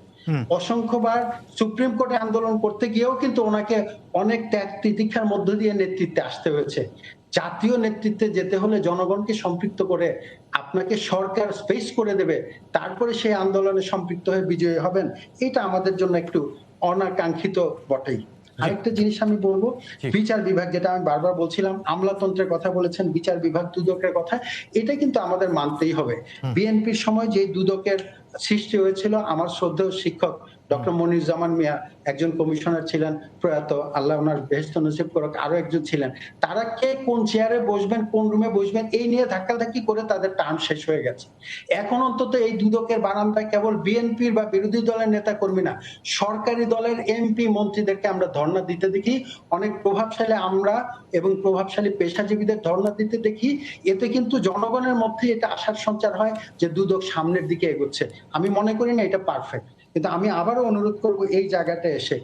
Speaker 5: অসংখ্যবার সুপ্রিম কোর্টে আন্দোলন করতে গিয়েও কিন্তু ওনাকে অনেক ত্যাগ তিতিক্ষার মধ্য দিয়ে নেতৃত্বে আসতে হয়েছে। জাতীয় নেতৃত্বে যেতে হলে জনগণকে সম্পৃক্ত করে আপনাকে সরকার স্পেস করে দেবে, তারপরে সেই আন্দোলনে সম্পৃক্ত হয়ে বিজয়ী হবেন, এটা আমাদের জন্য একটু অনাকাঙ্ক্ষিত বটেই। আরেকটা জিনিস আমি বলবো, বিচার বিভাগ, যেটা আমি বারবার বলছিলাম, আমলাতন্ত্রের কথা বলেছেন, বিচার বিভাগ দুদকের কথা, এটা কিন্তু আমাদের মানতেই হবে। বিএনপির সময় যে দুদকের সৃষ্টি হয়েছিল, আমার শ্রদ্ধেয় শিক্ষক ডক্টর মনিরুজ্জামান মিয়া একজন কমিশনার ছিলেন, প্রয়াত, আল্লাহ ওনার বেহেশত নসিব করুক, আরো একজন ছিলেন। তারা কে কোন চেয়ারে বসবেন, কোন রুমে বসবেন, এই নিয়ে ধাক্কাধাক্কি করে তাদের টার্ম শেষ হয়ে গেছে। এখন অন্তত এই দুদকের বারান্দায় কেবল বিএনপির বা বিরোধী দলের নেতা কর্মী না, সরকারি দলের এমপি মন্ত্রীদেরকে আমরা ধর্ণা দিতে দেখি, অনেক প্রভাবশালী আমরা এবং প্রভাবশালী পেশাজীবীদের ধর্ণা দিতে দেখি। এতে কিন্তু জনগণের মধ্যে এটা আশার সঞ্চার হয় যে দুদক সামনের দিকে এগোচ্ছে। আমি মনে করি না এটা পারফেক্ট, কিন্তু আমি আবারও অনুরোধ করব এই জায়গাটা এসে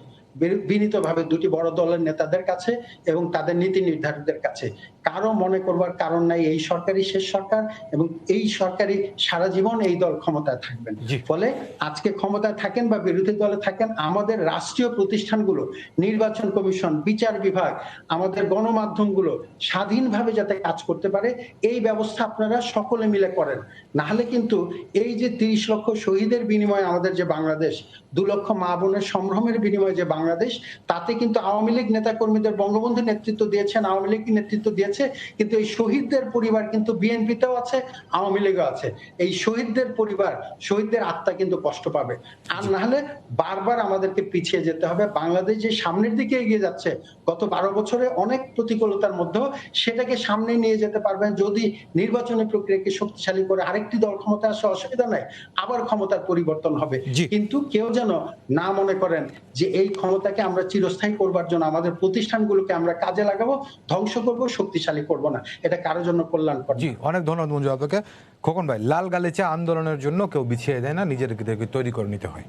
Speaker 5: বিনীতভাবে দুটি বড় দলের নেতাদের কাছে এবং তাদের নীতি নির্ধারকদের কাছে, কারো মনে করবার কারণ নাই এই সরকারি শেষ সরকার এবং এই সরকারি সারা জীবন এই দল ক্ষমতায় থাকবেন। ফলে আজকে ক্ষমতায় থাকেন বা বিরোধী দলে থাকেন, আমাদের রাষ্ট্রীয় প্রতিষ্ঠানগুলো, নির্বাচন কমিশন, বিচার বিভাগ, আমাদের গণমাধ্যমগুলো স্বাধীনভাবে যাতে কাজ করতে পারে, এই ব্যবস্থা আপনারা সকলে মিলে করেন। না হলে কিন্তু এই যে 30 লক্ষ শহীদের বিনিময়ে আমাদের যে বাংলাদেশ, 2 লক্ষ মা বোনের সম্ভ্রমের বিনিময়ে যে বাংলাদেশ, তাতে কিন্তু আওয়ামী লীগ নেতা কর্মীদের বঙ্গবন্ধু নেতৃত্ব দিয়েছেন, আওয়ামী লীগ নেতৃত্ব দিয়েছে, কিন্তু এই শহীদদের পরিবার কিন্তু বিএনপিতেও আছে, আওয়ামী লীগও আছে। এই শহীদদের পরিবার, শহীদদের আত্মা কিন্তু কষ্ট পাবে। আর না হলে বারবার আমাদেরকে পিছিয়ে যেতে হবে। বাংলাদেশ যে সামনের দিকে এগিয়ে যাচ্ছে গত 12 বছরে অনেক প্রতিকূলতার মধ্যেও, সেটাকে সামনে নিয়ে যেতে পারবেন যদি নির্বাচনী প্রক্রিয়াকে শক্তিশালী করে আরেকটি দল ক্ষমতা আসে, অসুবিধা নাই, আবার ক্ষমতার পরিবর্তন হবে। কিন্তু কেউ যেন না মনে করেন যে এই ক্ষমতাকে আমরা চিরস্থায়ী করবার জন্য আমাদের প্রতিষ্ঠানগুলোকে আমরা কাজে লাগাবো, ধ্বংস করব, শক্তিশালী করব না। এটা কারোর জন্য কল্যাণকর।
Speaker 1: জি, অনেক ধন্যবাদ মঞ্জু আপনাকে। খোকন ভাই, লাল গালিচা আন্দোলনের জন্য কেউ বিছিয়ে দেয় না, নিজেদেরকে তৈরি করে নিতে হয়।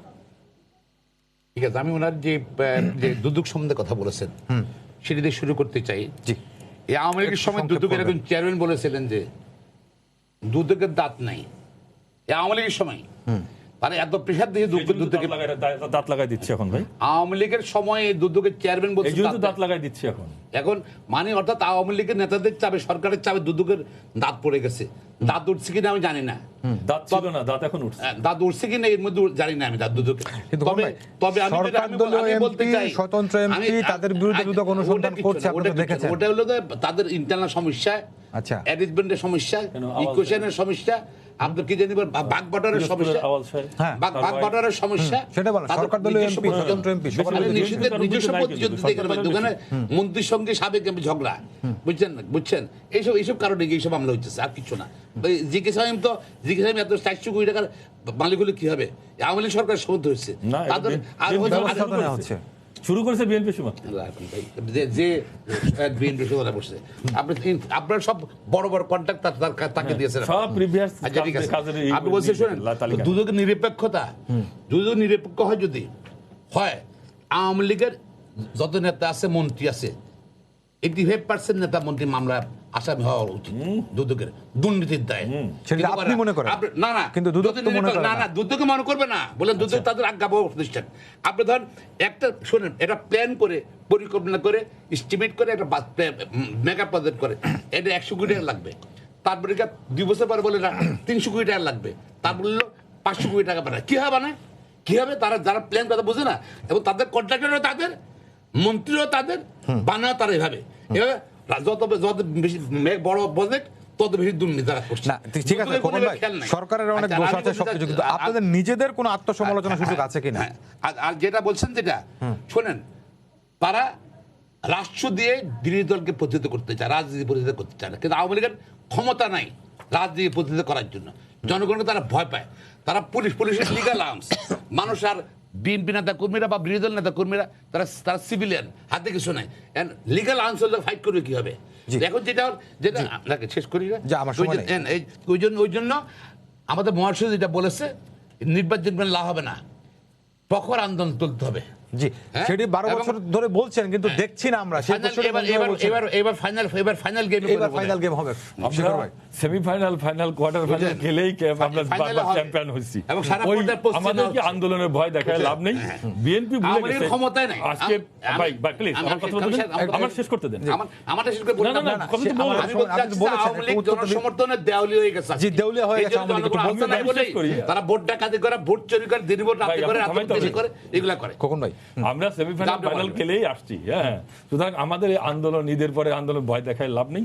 Speaker 2: ঠিক আছে, আমি ওনার যে দুদক সম্বন্ধে কথা বলেছেন সেটি দিয়ে শুরু করতে চাই।
Speaker 1: জি,
Speaker 2: এই আওয়ামী লীগের সময় দুদকের একজন চেয়ারম্যান বলেছিলেন যে দুদকের দাঁত নাই। এই আওয়ামী লীগের সময় মানে এত প্রেশার দিয়ে দুদকের
Speaker 4: দাঁত লাগাই দিচ্ছে এখন ভাই,
Speaker 2: আওয়ামী লীগের সময় দুদকের চেয়ারম্যান বলছে
Speaker 4: দাঁত লাগাই দিচ্ছে
Speaker 2: এখন মানে অর্থাৎ আওয়ামী লীগের নেতাদের চাপে, সরকারের চাপে দুদকের দাঁত পড়ে গেছে। দাঁত উঠছে কিনা আমি জানি না,
Speaker 4: দাঁত ছিল না, দাঁত এখন উঠছে।
Speaker 2: দাঁত উঠছে কিনা এর মধ্যে জানি না আমি দাঁত দুদকে। তবে আমি বলতে চাই
Speaker 1: স্বতন্ত্র এমপি তাদের বিরুদ্ধে দুদক অনুসন্ধান করছে, আপনারা দেখেছেন।
Speaker 2: ওটা হলো তাদের ইন্টারনাল সমস্যা,
Speaker 1: আচ্ছা,
Speaker 2: অ্যারেঞ্জমেন্টের সমস্যা, ইকুয়েশনের সমস্যা, আপনার কি জানি ভাগ বাটোয়ারের সমস্যা, ভাগ বাটোয়ারের সমস্যা।
Speaker 1: সেটা বলেন, সরকার দলীয় এমপি, স্বতন্ত্র এমপি,
Speaker 2: নিজস্ব দোকানে মন্ত্রীর সঙ্গে সাবেক এমপি ঝগড়া, বুঝছেন এইসব কারণে এইসব মামলা হচ্ছে, আর কিছু না। জিজ্ঞাসা তো জিজ্ঞাসা এত 400 কোটি টাকার মালিক হলে কি হবে? আওয়ামী লীগ সরকার সমর্থ হচ্ছে, তাদের
Speaker 1: হচ্ছে
Speaker 4: শুরু করেছে বিএনপি সময়
Speaker 2: যে বিএনপি সদস্যরা বসছে। আপনার সব বড় বড় কন্ট্রাক্ট তাকে দিয়েছেন সব প্রিভিয়াস। আপনি বলছেন শুনেন, দুদকের নিরপেক্ষতা, দুদক নিরপেক্ষ হয় যদি হয়, আওয়ামী লীগের যত নেতা আছে, মন্ত্রী আছে, 85% নেতা মন্ত্রী মামলা আসামি হওয়া উচিত দুদকের দুর্নীতির দায়।
Speaker 1: আপনি মনে করেন?
Speaker 2: না না, কিন্তু দুদকে মনে করবে না, বলেন দুদক তাদের আজ্ঞাবহ প্রতিষ্ঠান। আপনি ধরেন একটা শোনেন, এটা প্ল্যান করে, পরিকল্পনা করে, এস্টিমেট করে, একটা মেগা প্রজেক্ট করে, এটা 100 কোটি টাকা লাগবে। তারপরে 2 বছর পরে বলে না 300 কোটি টাকা লাগবে, তারপর বললো 500 কোটি টাকা বানায়। কি হবে না, কি হবে? তারা যারা প্ল্যান কথা বোঝে না, এবং তাদের কন্ট্রাক্টরও তাদের, মন্ত্রীও তাদের, বানাও তারা এভাবে যত যত বেশি বড় প্রজেক্ট তত বেশি দুর্নীতি করছে
Speaker 1: না ঠিক আছে খোকন ভাই, সরকারের অনেক দোষ আছে সবকিছু, কিন্তু আপনাদের নিজেদের কোনো আত্মসমালোচনা সুযোগ আছে কিনা?
Speaker 2: আর যেটা বলছেন যেটা শোনেন, তারা রাষ্ট্র দিয়ে বিরোধী দলকে প্রতিহত করতে চায়, রাজনীতি প্রতিহত করতে চায় না, কিন্তু আওয়ামী লীগের ক্ষমতা নাই রাজনীতি প্রতিহত করার জন্য। জনগণকে তারা ভয় পায়, তারা পুলিশের লিগাল আর্মস। মানুষ আর বিএনপি নেতা কর্মীরা বা বিরোধী দল নেতা কর্মীরা তারা সিভিলিয়ান, হাতে কিছু নাই, লিগাল আর্মস হলে ফাইট করবে কি হবে? এখন যেটা শেষ করি ওই জন্য আমাদের মহাসচিব যেটা বলেছে, নির্বাচন লাভ হবে না, প্রখর আন্দোলন তুলতে হবে।
Speaker 1: জি, সেটি 12 বছর ধরে বলছেন, কিন্তু দেখছি না আমরা সেই বছরে।
Speaker 2: এবার ফাইনাল
Speaker 1: গেম হবে।
Speaker 4: সেমিফাইনাল, ফাইনাল, কোয়ার্টার ফাইনাল খেলেই আমরা বারবার চ্যাম্পিয়ন হইছি। আমাদের কি আন্দোলনের ভয় দেখায় লাভ নেই। বিএনপি ভুলে গেছে
Speaker 2: ক্ষমতায় নাই
Speaker 4: আজকে। ভাই প্লিজ আমার কথা বলুন, আমার শেষ করতে দেন।
Speaker 2: আমারটা শেষ করে বলুন না, আমি বলছি জনসমর্থনের দেওয়ালি হয়ে গেছে।
Speaker 1: জি, দেওয়ালি হয়ে গেছে আওয়ামী লীগ, একটু বলতে দেন।
Speaker 2: তারা ভোট ডাকাতি করে, ভোট চুরি করে, দিন ভোট রাতে করে, রাত বেশি করে, এগুলা করে।
Speaker 1: খোকন ভাই,
Speaker 4: আমরা সেমিফাইনাল ফাইনাল খেলেই আসছি। হ্যাঁ, সুতরাং আমাদের এই আন্দোলন, ঈদের পরে আন্দোলন ভয় দেখায় লাভ নেই।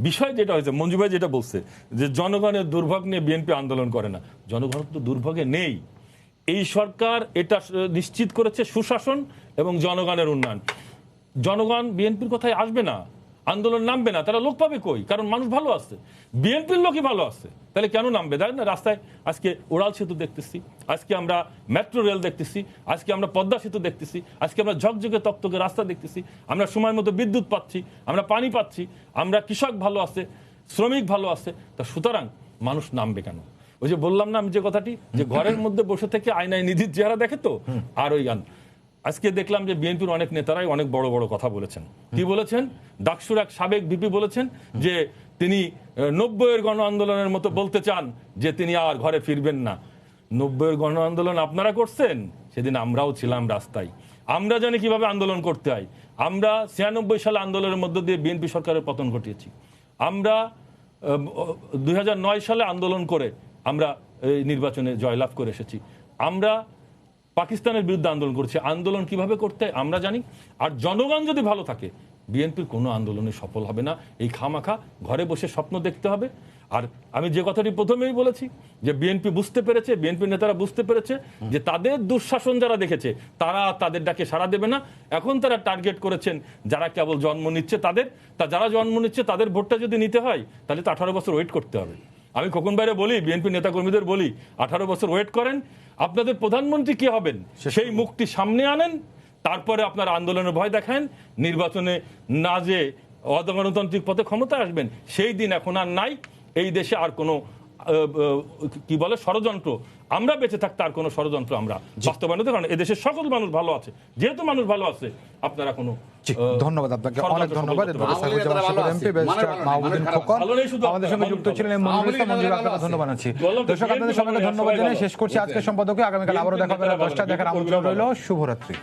Speaker 4: বিষয় যেটা হয়েছে, মঞ্জু ভাই যেটা বলছে যে জনগণের দুর্ভোগ নিয়ে বিএনপি আন্দোলন করে না, জনগণ তো দুর্ভোগে নেই। এই সরকার এটা নিশ্চিত করেছে সুশাসন এবং জনগণের উন্নয়ন। জনগণ বিএনপির কথায় আসবে না, আন্দোলন নামবে না, তারা লোক পাবে কই? কারণ মানুষ ভালো আছে, বিএনপির লোকই ভালো আছে, তাহলে কেন নামবে? দেখ না রাস্তায় আজকে উড়াল সেতু দেখতেছি, আজকে আমরা মেট্রো রেল দেখতেছি, আজকে আমরা পদ্মা সেতু দেখতেছি, আজকে আমরা ঝকঝকে তকতকে রাস্তা দেখতেছি, আমরা সময় মতো বিদ্যুৎ পাচ্ছি, আমরা পানি পাচ্ছি, আমরা কৃষক ভালো আছে, শ্রমিক ভালো আছে। তা সুতরাং মানুষ নামবে কেন? ওই যে বললাম না আমি যে কথাটি, যে ঘরের মধ্যে বসে থেকে আয়নায় নিধির চেহারা দেখে তো, আর ওই গান। আজকে দেখলাম যে বিএনপির অনেক নেতারাই অনেক বড় বড় কথা বলেছেন। কি বলেছেন? ডাকসুর এক সাবেক ভিপি বলেছেন যে তিনি 90-এর গণ আন্দোলনের মতো বলতে চান যে তিনি আর ঘরে ফিরবেন না। 90-এর গণ আন্দোলন আপনারা করছেন, সেদিন আমরাও ছিলাম রাস্তায়, আমরা জানি কিভাবে আন্দোলন করতে হয়। আমরা 96 সালে আন্দোলনের মধ্য দিয়ে বিএনপি সরকারের পতন ঘটিয়েছি। আমরা 2009 সালে আন্দোলন করে আমরা এই নির্বাচনে জয়লাভ করে এসেছি। আমরা পাকিস্তানের বিরুদ্ধে আন্দোলন করছি। আন্দোলন কিভাবে করতে আমরা জানি। আর জনগণ যদি ভালো থাকে, বিএনপির কোনো আন্দোলনে সফল হবে না। এই খামাখা ঘরে বসে স্বপ্ন দেখতে হবে। আর আমি যে কথাটি প্রথমেই বলেছি যে বিএনপি বুঝতে পেরেছে, বিএনপির নেতারা বুঝতে পেরেছে যে তাদের দুঃশাসন যারা দেখেছে তারা তাদের ডাকে সাড়া দেবে না। এখন তারা টার্গেট করেছেন যারা কেবল জন্ম নিচ্ছে তাদের, যারা জন্ম নিচ্ছে তাদের ভোটটা যদি নিতে হয় তাহলে তো 18 বছর ওয়েট করতে হবে। আমি খোকন ভাইরে বলি, বিএনপি নেতাকর্মীদের বলি, 18 বছর ওয়েট করেন, আপনাদের প্রধানমন্ত্রী কি হবেন সেই মুখটি সামনে আনেন, তারপরে আপনার আন্দোলনের ভয় দেখান, নির্বাচনে না যে অগণতান্ত্রিক পথে ক্ষমতা আসবেন সেই দিন এখন আর নাই। এই দেশে আর কোনো কি বলে ষড়যন্ত্র, আমরা বেঁচে থাকতে আর কোনো ষড়যন্ত্র আমরা বাস্তবায়ন করতে, কারণ এদেশের সকল মানুষ ভালো আছে। যেহেতু মানুষ ভালো আছে, আপনারা কোনো
Speaker 1: ধন্যবাদ আপনাকে, অনেক ধন্যবাদ। আমাদের সঙ্গে যুক্ত ছিলেন আপনাকে ধন্যবাদ আছি। দর্শক আপনাদের সবাইকে ধন্যবাদ জানিয়ে শেষ করছি আজকের সম্পাদকে। আগামীকাল আবারও দেখা হবে 10টায়, দেখার আমন্ত্রণ রইল। শুভরাত্রি।